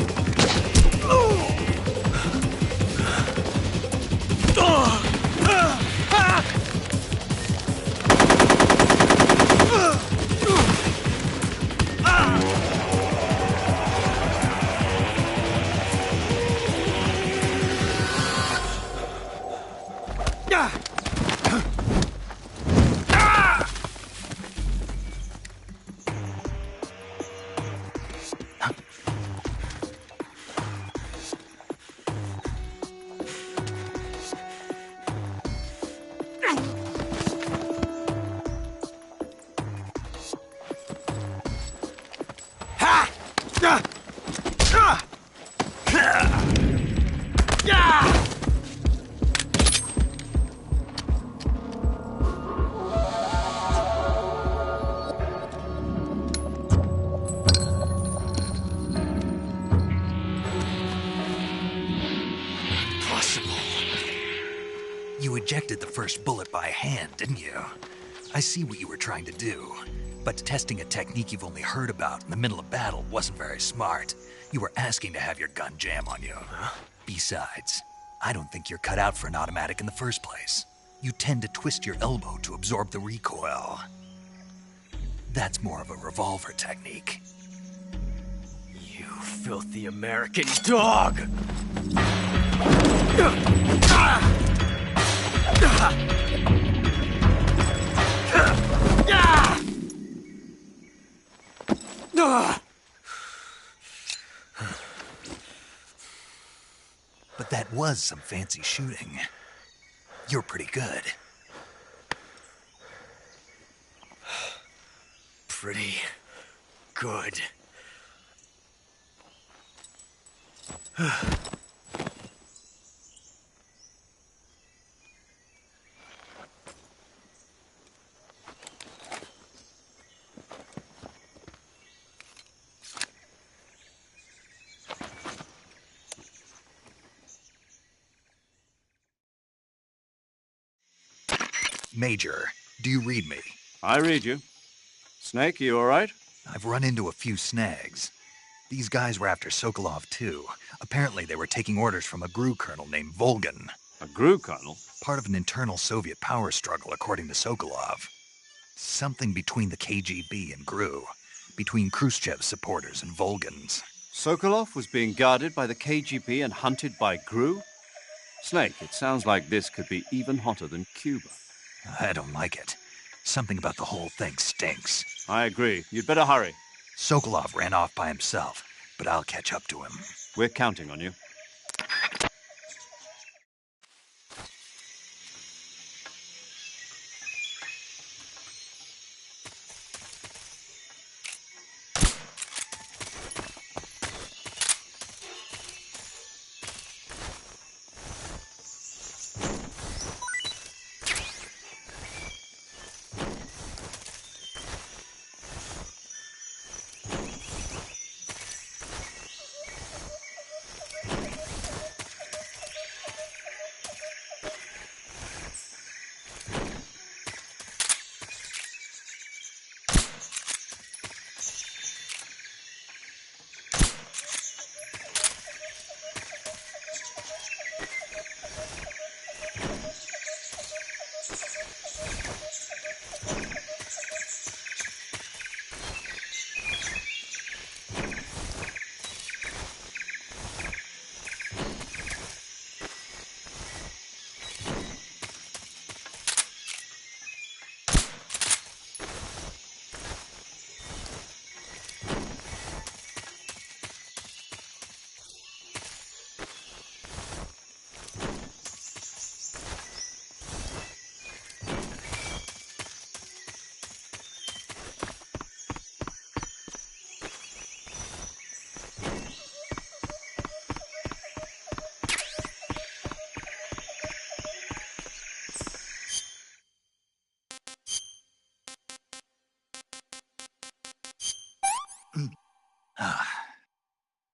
first bullet by hand, didn't you? I see what you were trying to do. But testing a technique you've only heard about in the middle of battle wasn't very smart. You were asking to have your gun jam on you. Huh? Besides, I don't think you're cut out for an automatic in the first place. You tend to twist your elbow to absorb the recoil. That's more of a revolver technique. You filthy American dog! But that was some fancy shooting. You're pretty good. Pretty good. Major, do you read me? I read you. Snake, you all right? I've run into a few snags. These guys were after Sokolov, too. Apparently they were taking orders from a GRU colonel named Volgan. A GRU colonel? Part of an internal Soviet power struggle, according to Sokolov. Something between the KGB and GRU. Between Khrushchev's supporters and Volgan's. Sokolov was being guarded by the KGB and hunted by GRU? Snake, it sounds like this could be even hotter than Cuba. I don't like it. Something about the whole thing stinks. I agree. You'd better hurry. Sokolov ran off by himself, but I'll catch up to him. We're counting on you.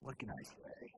What can I say?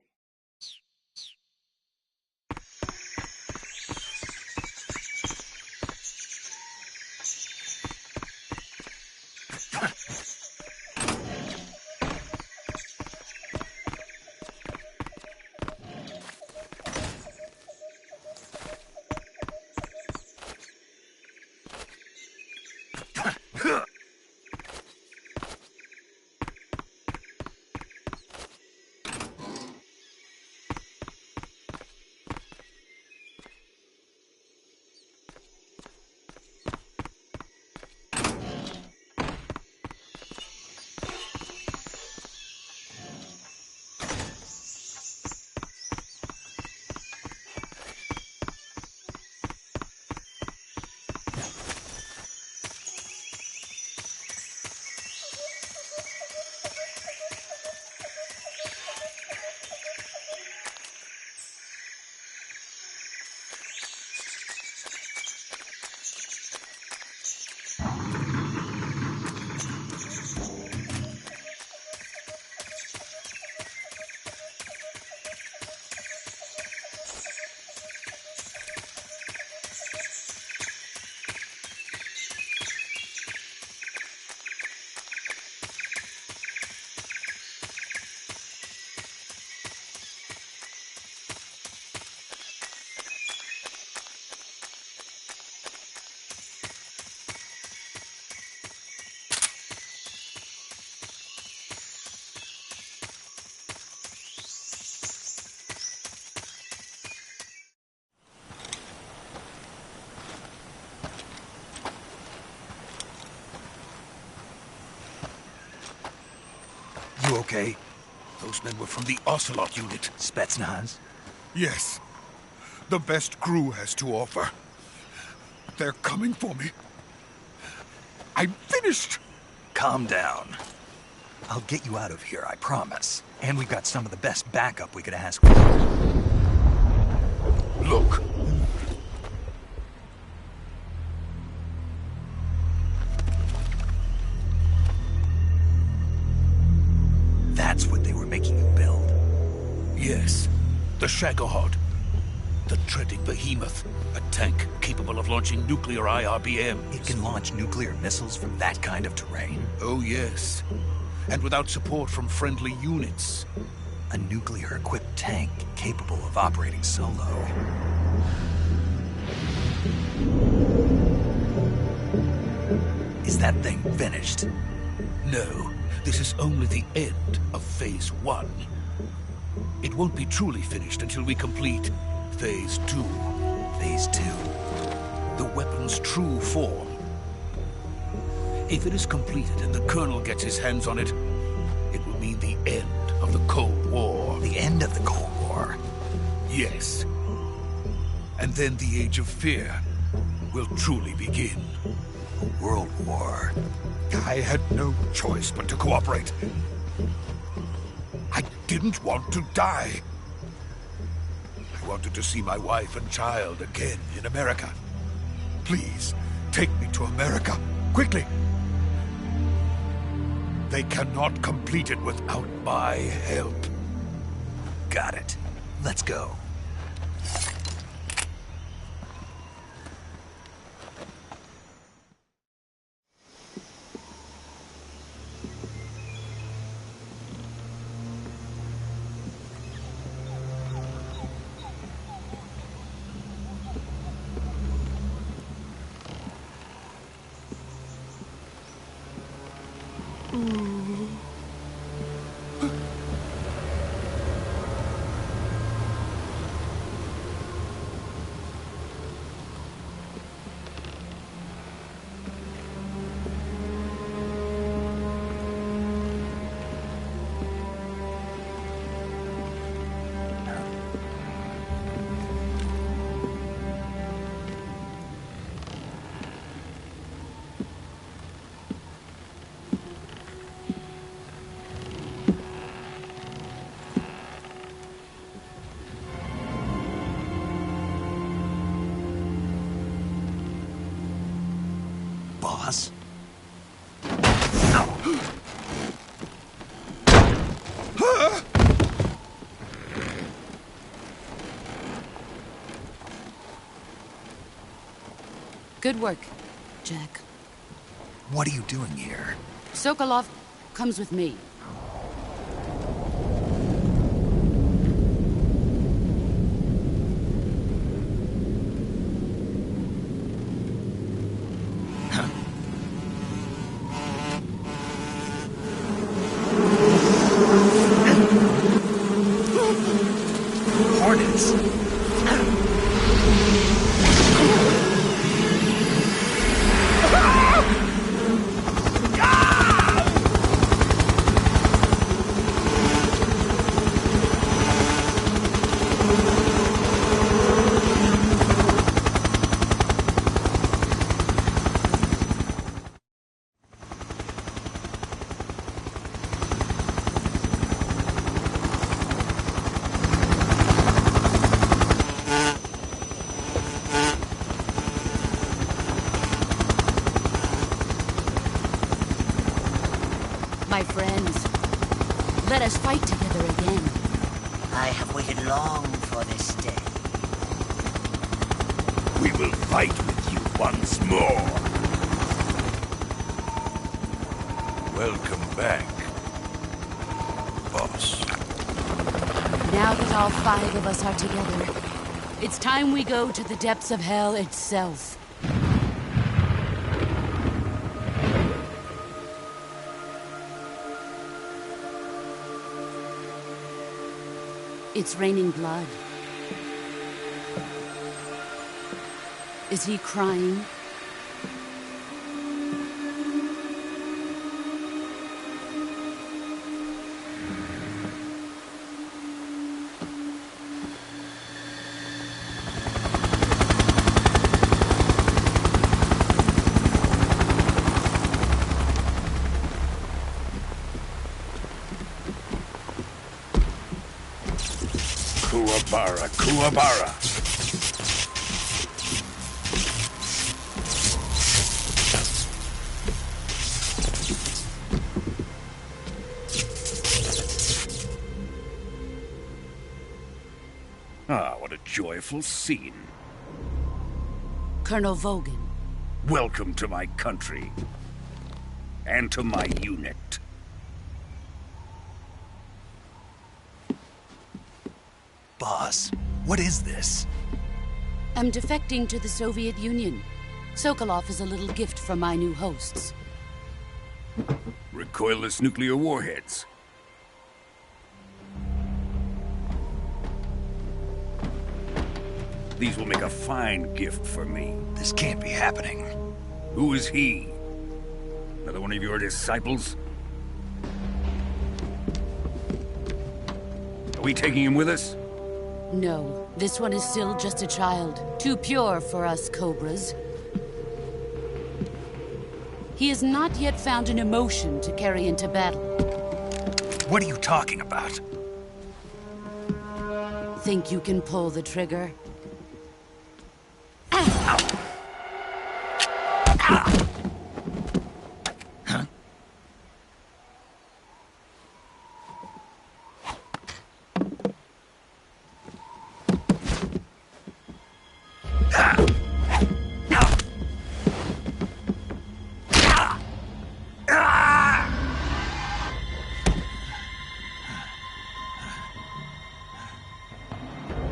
You okay? Those men were from the Ocelot unit. Spetsnaz? Yes. The best crew has to offer. They're coming for me. I'm finished! Calm down. I'll get you out of here, I promise. And we've got some of the best backup we could ask for. Look. That's what they were making you build? Yes. The Shagohod. The treading behemoth. A tank capable of launching nuclear IRBMs. It can launch nuclear missiles from that kind of terrain? Oh, yes. And without support from friendly units. A nuclear-equipped tank capable of operating solo. Is that thing finished? No. This is only the end of Phase 1. It won't be truly finished until we complete Phase 2. Phase 2? The weapon's true form. If it is completed and the Colonel gets his hands on it, it will mean the end of the Cold War. The end of the Cold War? Yes. And then the Age of Fear will truly begin. A world war. I had no choice but to cooperate. I didn't want to die. I wanted to see my wife and child again in America. Please, take me to America, quickly. They cannot complete it without my help. Got it. Let's go. Boss? Good work, Jack. What are you doing here? Sokolov comes with me. Hornets? My friends, let us fight together again. I have waited long for this day. We will fight with you once more. Welcome back, boss. Now that all 5 of us are together, it's time we go to the depths of hell itself. It's raining blood. Is he crying? Kuwabara, Kuwabara. Ah, what a joyful scene. Colonel Vogan. Welcome to my country. And to my unit. Boss, what is this? I'm defecting to the Soviet Union. Sokolov is a little gift from my new hosts. Recoilless nuclear warheads. These will make a fine gift for me. This can't be happening. Who is he? Another one of your disciples? Are we taking him with us? No, this one is still just a child. Too pure for us Cobras. He has not yet found an emotion to carry into battle. What are you talking about? Think you can pull the trigger?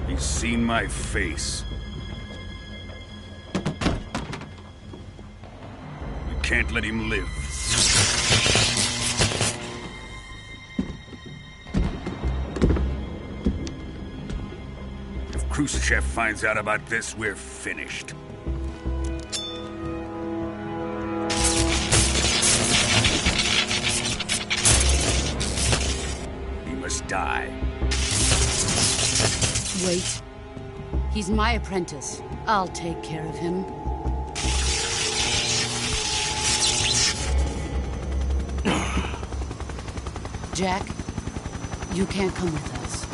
He's seen my face. We can't let him live. If Khrushchev finds out about this, we're finished. He must die. Wait. He's my apprentice. I'll take care of him. Jack, you can't come with us.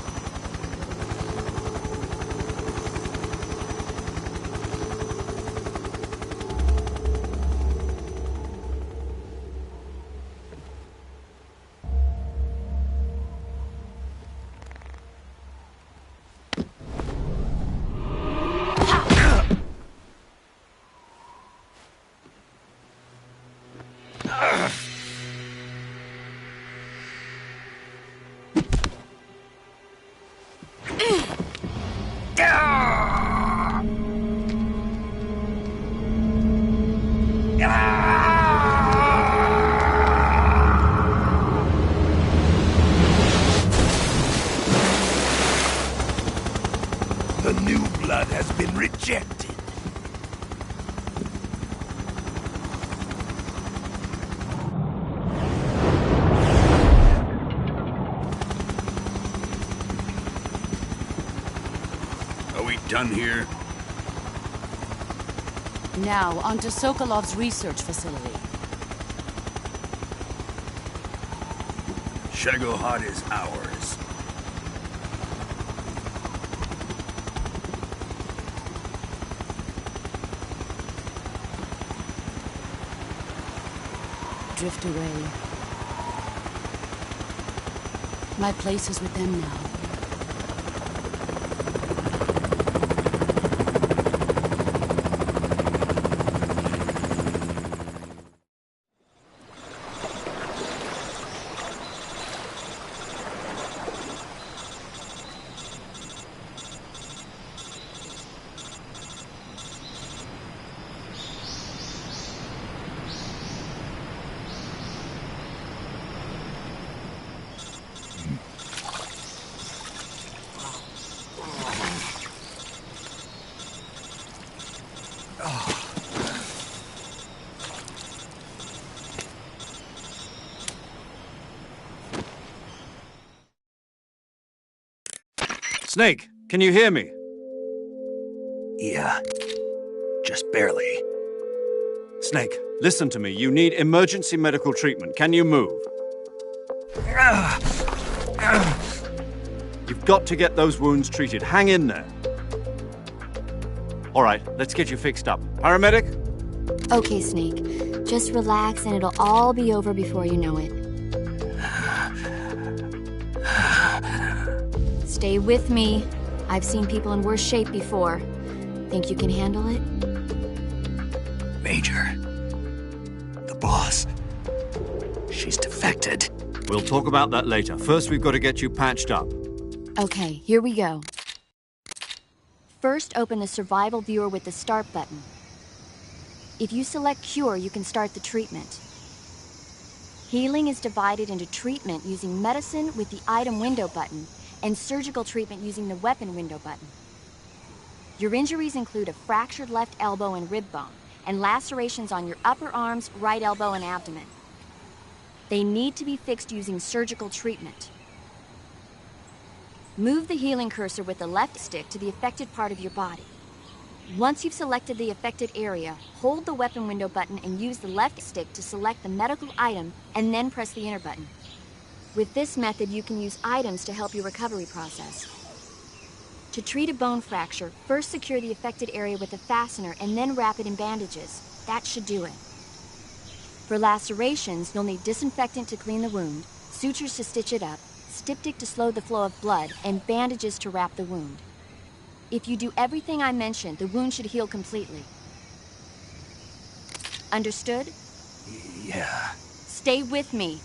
The new blood has been rejected. Are we done here? Now, onto Sokolov's research facility. Shagohod is ours. Drift away. My place is with them now. Snake, can you hear me? Yeah, just barely. Snake, listen to me. You need emergency medical treatment. Can you move? You've got to get those wounds treated. Hang in there. All right, let's get you fixed up. Paramedic? Okay, Snake. Just relax and it'll all be over before you know it. Stay with me. I've seen people in worse shape before. Think you can handle it? Major. The boss. She's defected. We'll talk about that later. First, we've got to get you patched up. Okay, here we go. First, open the survival viewer with the start button. If you select cure, you can start the treatment. Healing is divided into treatment using medicine with the item window button and surgical treatment using the weapon window button. Your injuries include a fractured left elbow and rib bone and lacerations on your upper arms, right elbow, and abdomen. They need to be fixed using surgical treatment. Move the healing cursor with the left stick to the affected part of your body. Once you've selected the affected area, hold the weapon window button and use the left stick to select the medical item and then press the enter button. With this method, you can use items to help your recovery process. To treat a bone fracture, first secure the affected area with a fastener and then wrap it in bandages. That should do it. For lacerations, you'll need disinfectant to clean the wound, sutures to stitch it up, styptic to slow the flow of blood, and bandages to wrap the wound. If you do everything I mentioned, the wound should heal completely. Understood? Yeah. Stay with me.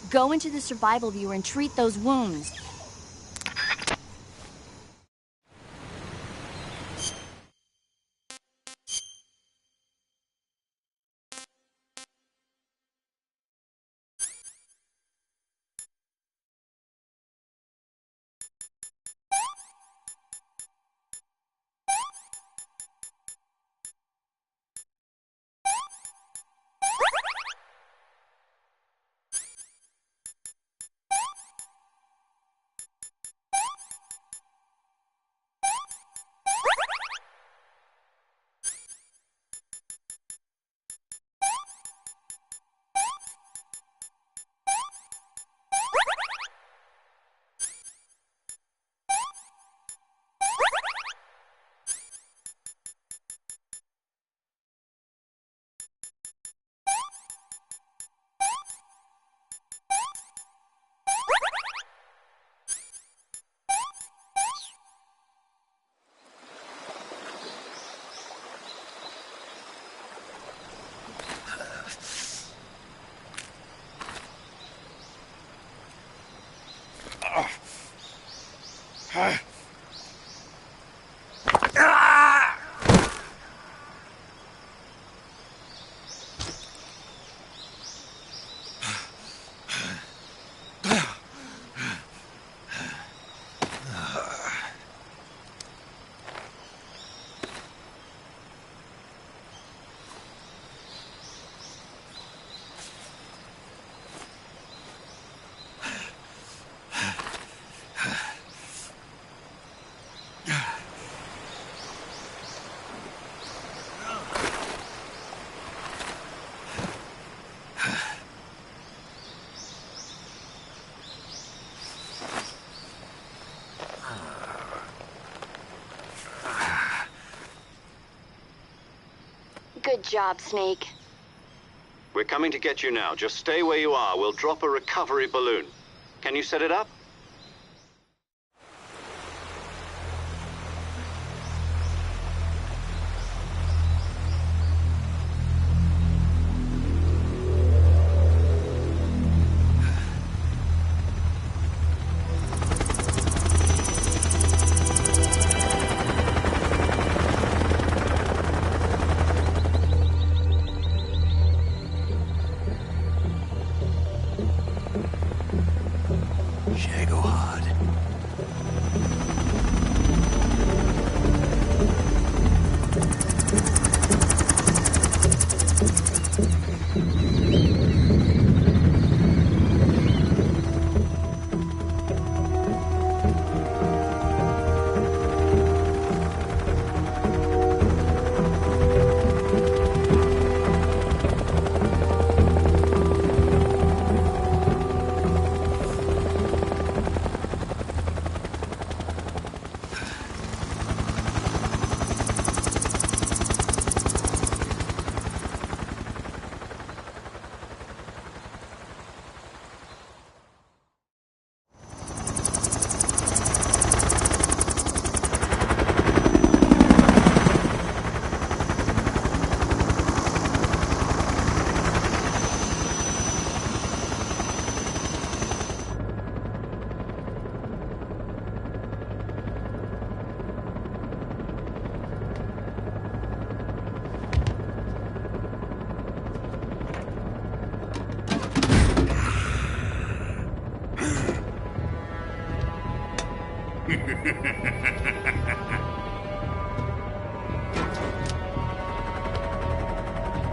Go into the survival viewer and treat those wounds. Good job, Snake. We're coming to get you now. Just stay where you are. We'll drop a recovery balloon. Can you set it up?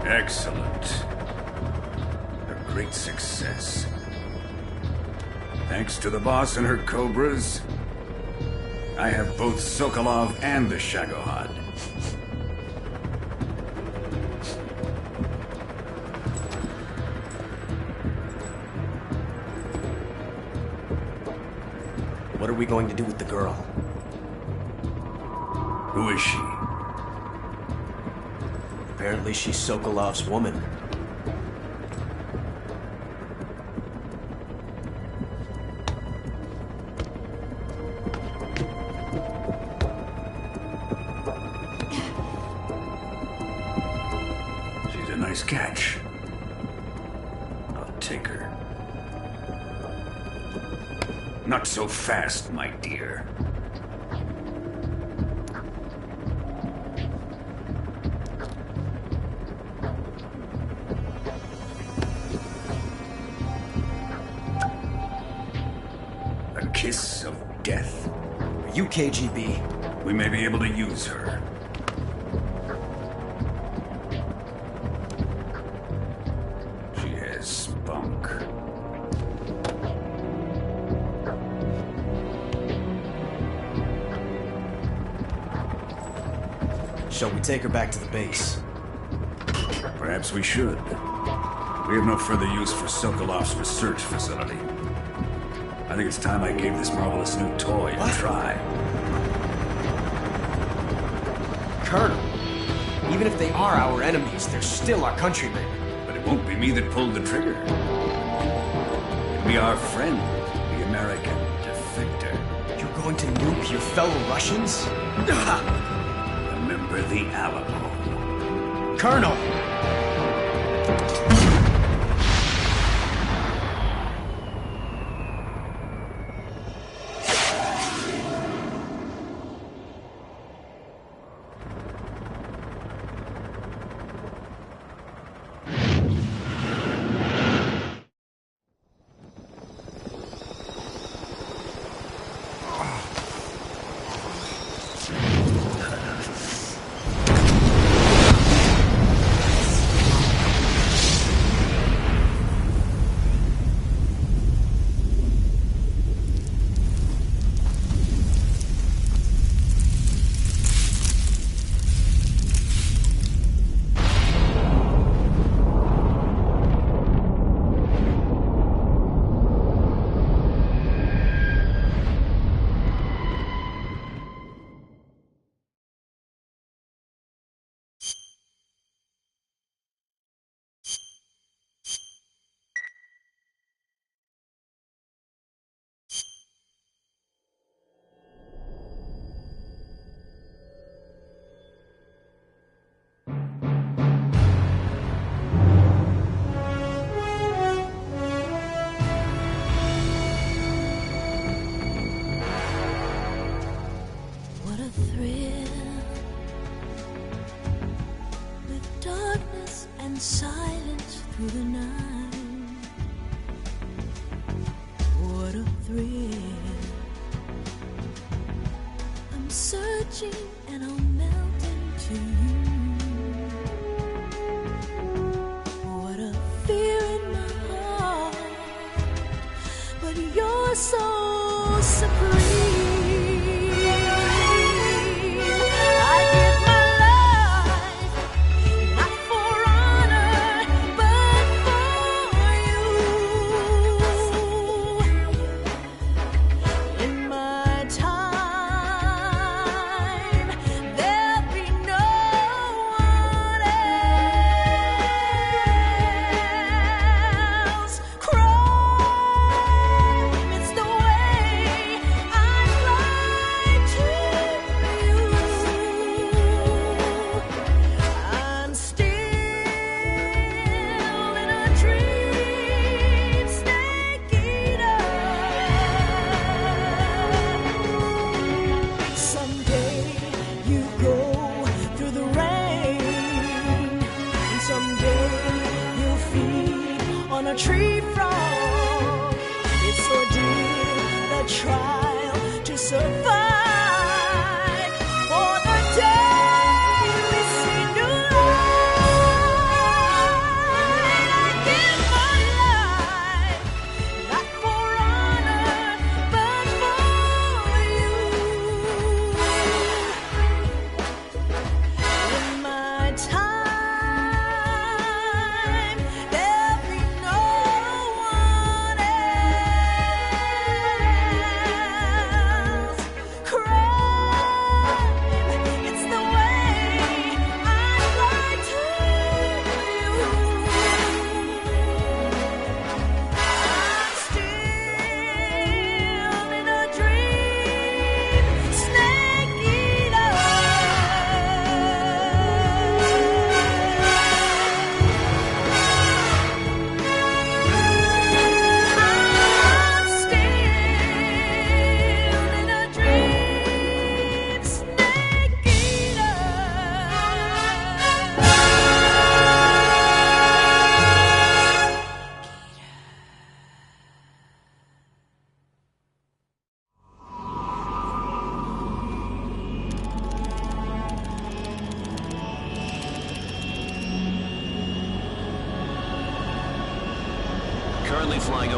Excellent. A great success. Thanks to the boss and her cobras, I have both Sokolov and the Shagohod. What are we going to do with the girl? Who is she? Apparently she's Sokolov's woman. She's a nice catch. I'll take her. Not so fast, my dear. A kiss of death. Are you KGB? We may be able to use her. She has spunk. Shall we take her back to the base? Perhaps we should. We have no further use for Sokolov's research facility. I think it's time I gave this marvelous new toy a try. Colonel, even if they are our enemies, they're still our countrymen. But it won't be me that pulled the trigger. It'll be our friend, the American defector. You're going to nuke your fellow Russians? Remember the Alamo. Colonel! Silence through the night. What a thrill. I'm searching and I'll melt into you. What a fear in my heart, but you're so supreme. It's the way I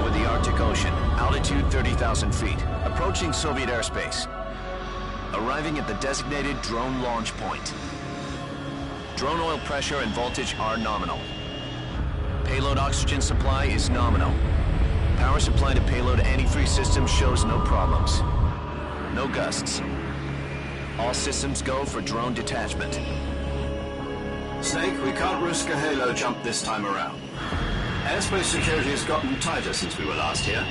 over the Arctic Ocean, altitude 30,000 feet, approaching Soviet airspace. Arriving at the designated drone launch point. Drone oil pressure and voltage are nominal. Payload oxygen supply is nominal. Power supply to payload antifreeze system shows no problems. No gusts. All systems go for drone detachment. Snake, we can't risk a halo jump this time around. Airspace security has gotten tighter since we were last here.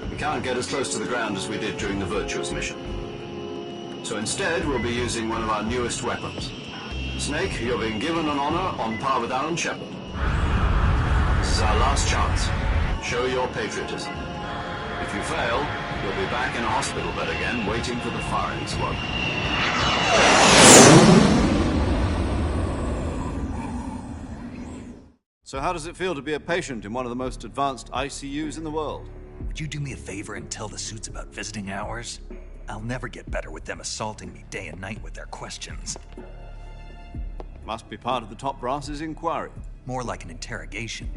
We can't get as close to the ground as we did during the Virtuous mission. So instead, we'll be using one of our newest weapons. Snake, you're being given an honor on par with Alan Shepard. This is our last chance. Show your patriotism. If you fail, you'll be back in a hospital bed again, waiting for the firing squad. So how does it feel to be a patient in one of the most advanced ICUs in the world? Would you do me a favor and tell the suits about visiting hours? I'll never get better with them assaulting me day and night with their questions. Must be part of the top brass's inquiry. More like an interrogation.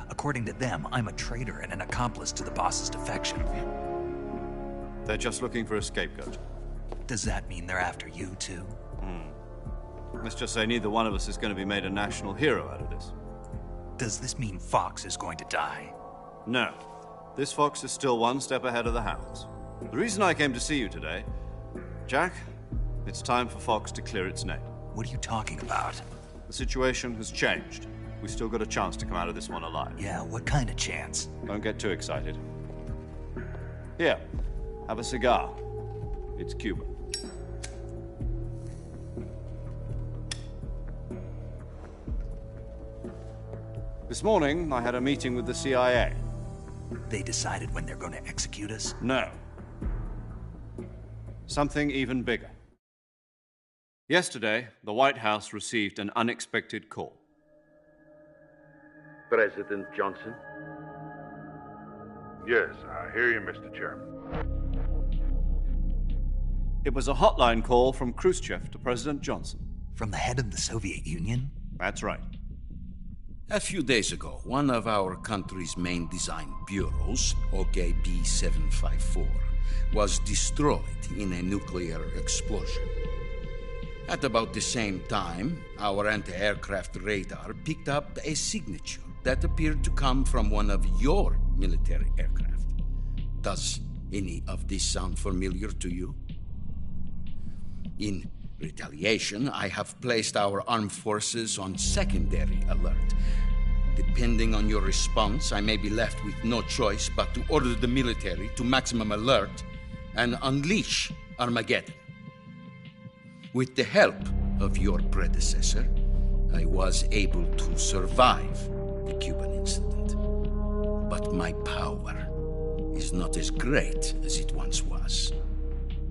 According to them, I'm a traitor and an accomplice to the boss's defection. They're just looking for a scapegoat. Does that mean they're after you, too? Let's just say neither one of us is going to be made a national hero out of this. Does this mean Fox is going to die? No. This Fox is still one step ahead of the hounds. The reason I came to see you today... Jack, it's time for Fox to clear its name. What are you talking about? The situation has changed. We've still got a chance to come out of this one alive. Yeah, what kind of chance? Don't get too excited. Here, have a cigar. It's Cuban. This morning, I had a meeting with the CIA. They decided when they're going to execute us? No. Something even bigger. Yesterday, the White House received an unexpected call. President Johnson? Yes, I hear you, Mr. Chairman. It was a hotline call from Khrushchev to President Johnson. From the head of the Soviet Union? That's right. A few days ago, one of our country's main design bureaus, OKB 754, was destroyed in a nuclear explosion. At about the same time, our anti-aircraft radar picked up a signature that appeared to come from one of your military aircraft. Does any of this sound familiar to you? In retaliation, I have placed our armed forces on secondary alert. Depending on your response, I may be left with no choice but to order the military to maximum alert and unleash Armageddon. With the help of your predecessor, I was able to survive the Cuban incident. But my power is not as great as it once was.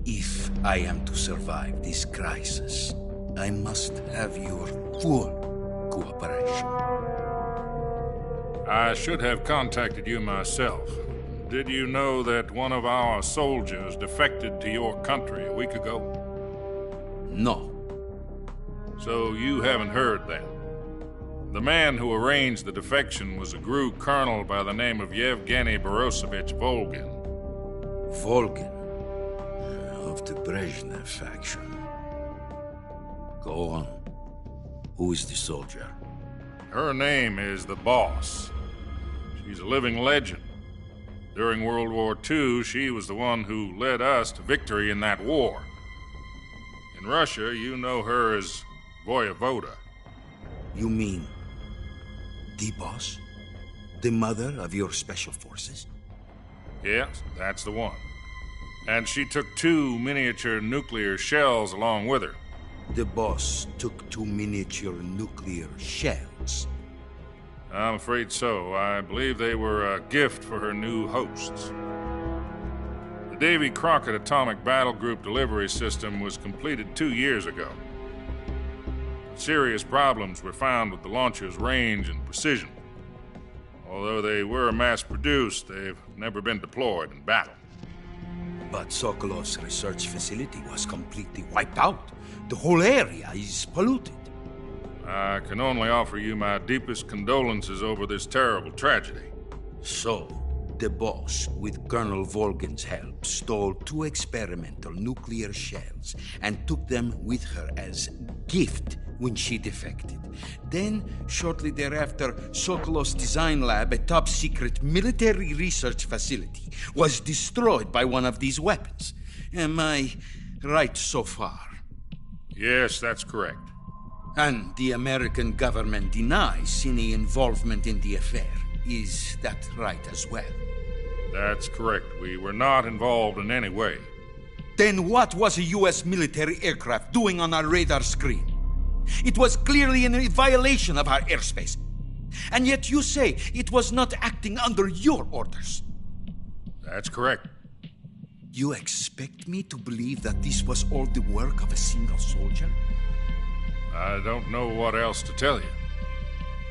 If I am to survive this crisis, I must have your full cooperation. I should have contacted you myself. Did you know that one of our soldiers defected to your country a week ago? No. So you haven't heard then. The man who arranged the defection was a GRU colonel by the name of Yevgeny Borosovich Volgin. Volgin? Of the Brezhnev faction. Go on. Who is the soldier? Her name is the Boss. She's a living legend. During World War II, she was the one who led us to victory in that war. In Russia, you know her as Voyevoda. You mean the Boss? The mother of your special forces? Yes, that's the one. And she took 2 miniature nuclear shells along with her. The Boss took 2 miniature nuclear shells? I'm afraid so. I believe they were a gift for her new hosts. The Davy Crockett Atomic Battle Group delivery system was completed 2 years ago. Serious problems were found with the launcher's range and precision. Although they were mass-produced, they've never been deployed in battle. But Sokolov's research facility was completely wiped out. The whole area is polluted. I can only offer you my deepest condolences over this terrible tragedy. So, The boss, with Colonel Volgin's help, stole 2 experimental nuclear shells and took them with her as gift when she defected. Then, shortly thereafter, Sokolov's design lab, a top-secret military research facility, was destroyed by one of these weapons. Am I right so far? Yes, that's correct. And the American government denies any involvement in the affair. Is that right as well? That's correct. We were not involved in any way. Then what was a U.S. military aircraft doing on our radar screen? It was clearly in violation of our airspace. And yet you say it was not acting under your orders. That's correct. You expect me to believe that this was all the work of a single soldier? I don't know what else to tell you.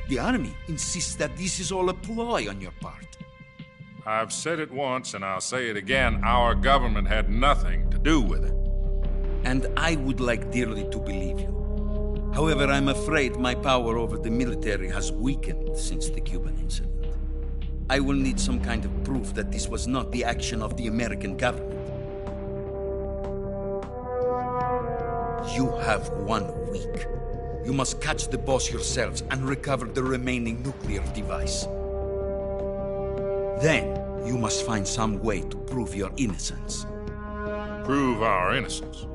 The Army insists that this is all a ploy on your part. I've said it once, and I'll say it again. Our government had nothing to do with it. And I would like dearly to believe you. However, I'm afraid my power over the military has weakened since the Cuban incident. I will need some kind of proof that this was not the action of the American government. You have 1 week. You must catch the boss yourselves and recover the remaining nuclear device. Then, you must find some way to prove your innocence. Prove our innocence?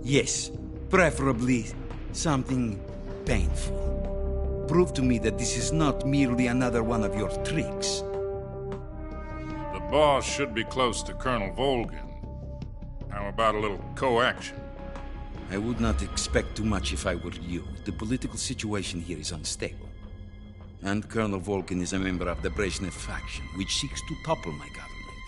Yes, preferably something painful. Prove to me that this is not merely another one of your tricks. The boss should be close to Colonel Volgin. How about a little coaction? I would not expect too much if I were you. The political situation here is unstable. And Colonel Volgin is a member of the Brezhnev faction, which seeks to topple my government.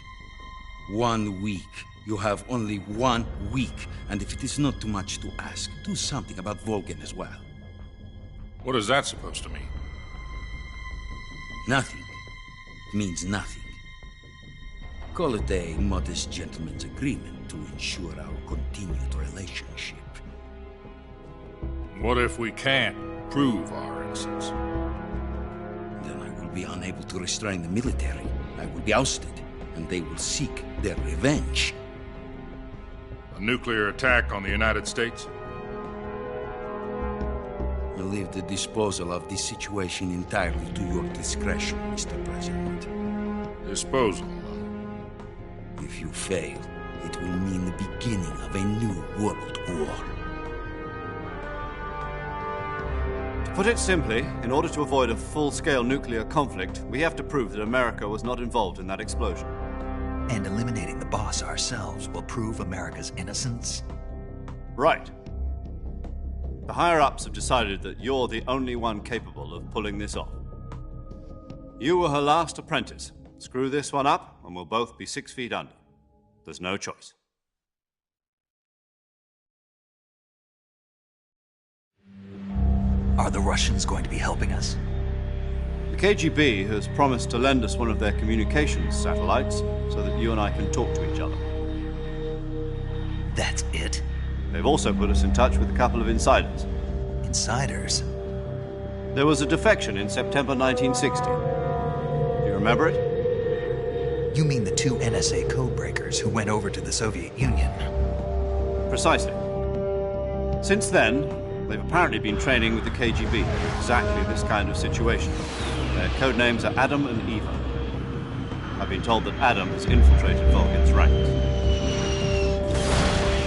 1 week. You have only 1 week. And if it is not too much to ask, do something about Volgin as well. What is that supposed to mean? Nothing. It means nothing. Call it a modest gentleman's agreement to ensure our continued relationship. What if we can't prove our innocence? Then I will be unable to restrain the military. I will be ousted, and they will seek their revenge. A nuclear attack on the United States? I leave the disposal of this situation entirely to your discretion, Mr. President. Disposal? If you fail, it will mean the beginning of a new world war. To put it simply, in order to avoid a full-scale nuclear conflict, we have to prove that America was not involved in that explosion. And eliminating the boss ourselves will prove America's innocence? Right. The higher-ups have decided that you're the only one capable of pulling this off. You were her last apprentice. Screw this one up, and we'll both be 6 feet under. There's no choice. Are the Russians going to be helping us? The KGB has promised to lend us one of their communications satellites so that you and I can talk to each other. That's it? They've also put us in touch with a couple of insiders. Insiders? There was a defection in September 1960. Do you remember it? You mean the 2 NSA codebreakers who went over to the Soviet Union? Precisely. Since then, they've apparently been training with the KGB for exactly this kind of situation. Their code names are Adam and Eva. I've been told that Adam has infiltrated Volgin's ranks.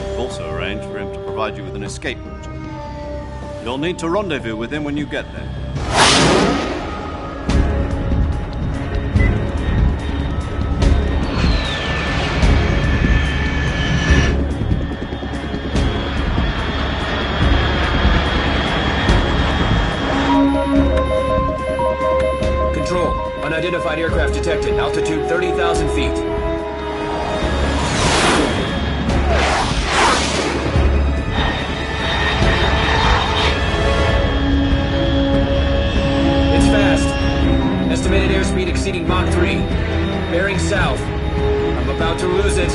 We've also arranged for him to provide you with an escape route. You'll need to rendezvous with him when you get there. Unidentified aircraft detected. Altitude 30,000 feet. It's fast. Estimated airspeed exceeding Mach 3. Bearing south. I'm about to lose it.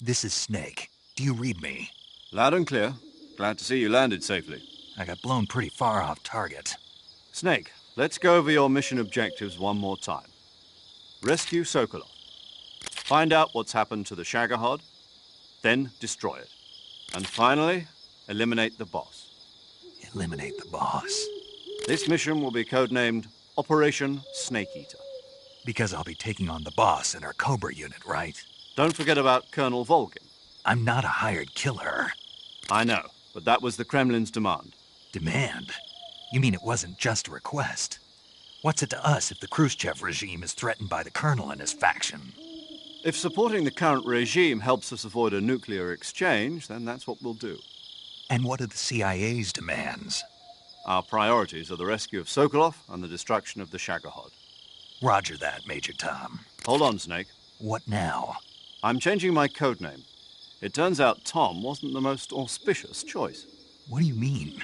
This is Snake. Do you read me? Loud and clear. Glad to see you landed safely. I got blown pretty far off target. Snake, let's go over your mission objectives one more time. Rescue Sokolov. Find out what's happened to the Shagohod, then destroy it. And finally, eliminate the boss. Eliminate the boss? This mission will be codenamed Operation Snake Eater. Because I'll be taking on the boss in our Cobra unit, right? Don't forget about Colonel Volgin. I'm not a hired killer. I know, but that was the Kremlin's demand. Demand? You mean it wasn't just a request? What's it to us if the Khrushchev regime is threatened by the Colonel and his faction? If supporting the current regime helps us avoid a nuclear exchange, then that's what we'll do. And what are the CIA's demands? Our priorities are the rescue of Sokolov and the destruction of the Shagohod. Roger that, Major Tom. Hold on, Snake. What now? I'm changing my codename. It turns out Tom wasn't the most auspicious choice. What do you mean?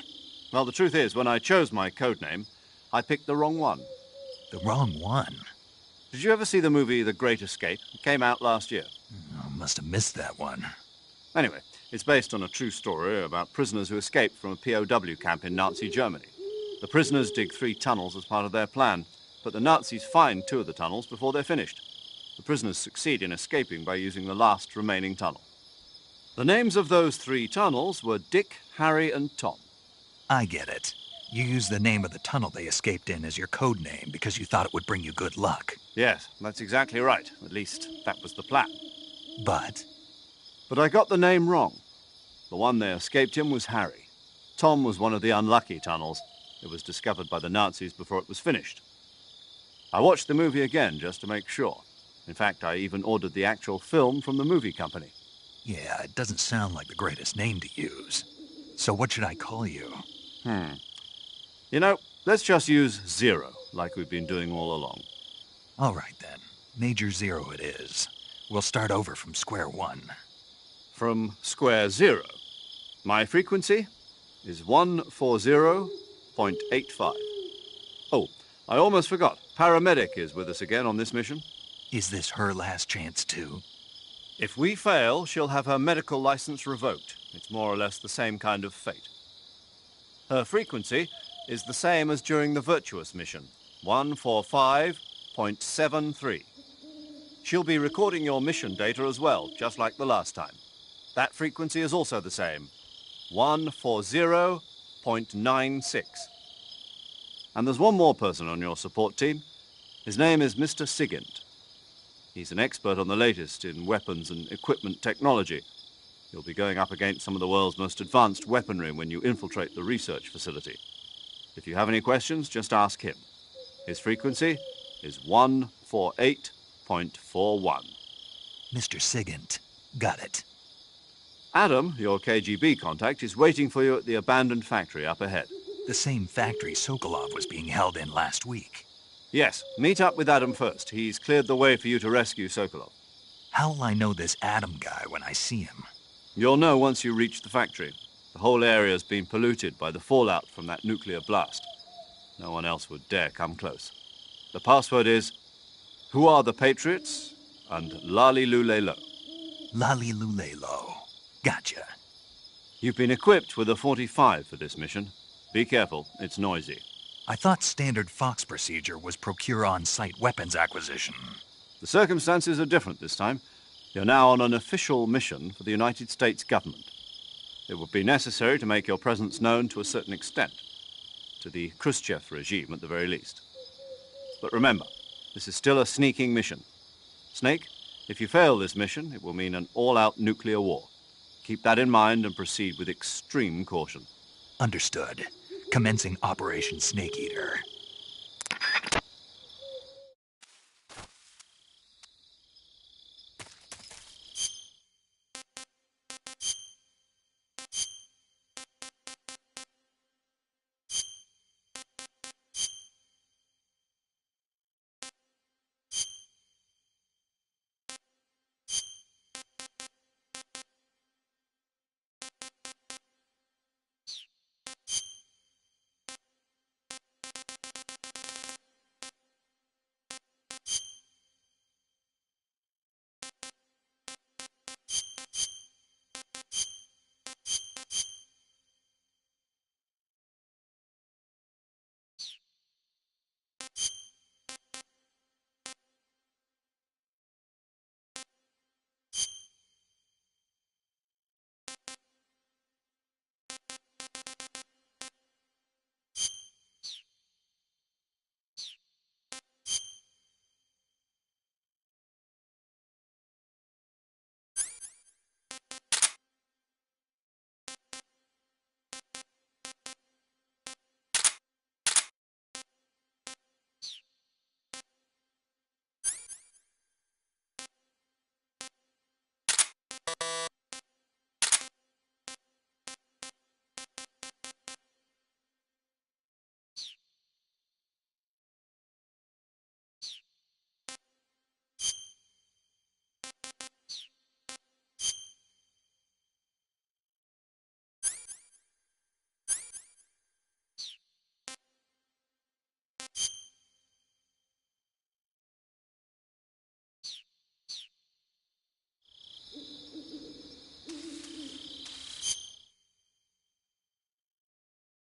Well, the truth is, when I chose my codename, I picked the wrong one. The wrong one? Did you ever see the movie The Great Escape? It came out last year. Oh, must have missed that one. Anyway, it's based on a true story about prisoners who escaped from a POW camp in Nazi Germany. The prisoners dig 3 tunnels as part of their plan, but the Nazis find 2 of the tunnels before they're finished. The prisoners succeed in escaping by using the last remaining tunnel. The names of those 3 tunnels were Dick, Harry, and Tom. I get it. You used the name of the tunnel they escaped in as your code name because you thought it would bring you good luck. Yes, that's exactly right. At least, that was the plan. But I got the name wrong. The one they escaped in was Harry. Tom was one of the unlucky tunnels. It was discovered by the Nazis before it was finished. I watched the movie again just to make sure. In fact, I even ordered the actual film from the movie company. yeah, it doesn't sound like the greatest name to use. So what should I call you? You know, let's just use Zero, like we've been doing all along. All right, then. Major Zero it is. We'll start over from square one. From square zero. My frequency is 140.85. Oh, I almost forgot. Paramedic is with us again on this mission. Is this her last chance, too? If we fail, she'll have her medical license revoked. It's more or less the same kind of fate. Her frequency is the same as during the Virtuous mission, 145.73. She'll be recording your mission data as well, just like the last time. That frequency is also the same, 140.96. And there's one more person on your support team. His name is Mr. Sigint. He's an expert on the latest in weapons and equipment technology. You'll be going up against some of the world's most advanced weaponry when you infiltrate the research facility. If you have any questions, just ask him. His frequency is 148.41. Mr. Sigint. Got it. Adam, your KGB contact, is waiting for you at the abandoned factory up ahead. The same factory Sokolov was being held in last week. Yes, meet up with Adam first. He's cleared the way for you to rescue Sokolov. How'll I know this Adam guy when I see him? You'll know once you reach the factory. The whole area's been polluted by the fallout from that nuclear blast. No one else would dare come close. The password is, "Who are the Patriots?" and Lali Lule Lo. Lali Lule Lo. Gotcha. You've been equipped with a 45 for this mission. Be careful, it's noisy. I thought standard Fox procedure was procure on-site weapons acquisition. The circumstances are different this time. You're now on an official mission for the United States government. It would be necessary to make your presence known to a certain extent, to the Khrushchev regime at the very least. But remember, this is still a sneaking mission. Snake, if you fail this mission, it will mean an all-out nuclear war. Keep that in mind and proceed with extreme caution. Understood. Commencing Operation Snake Eater.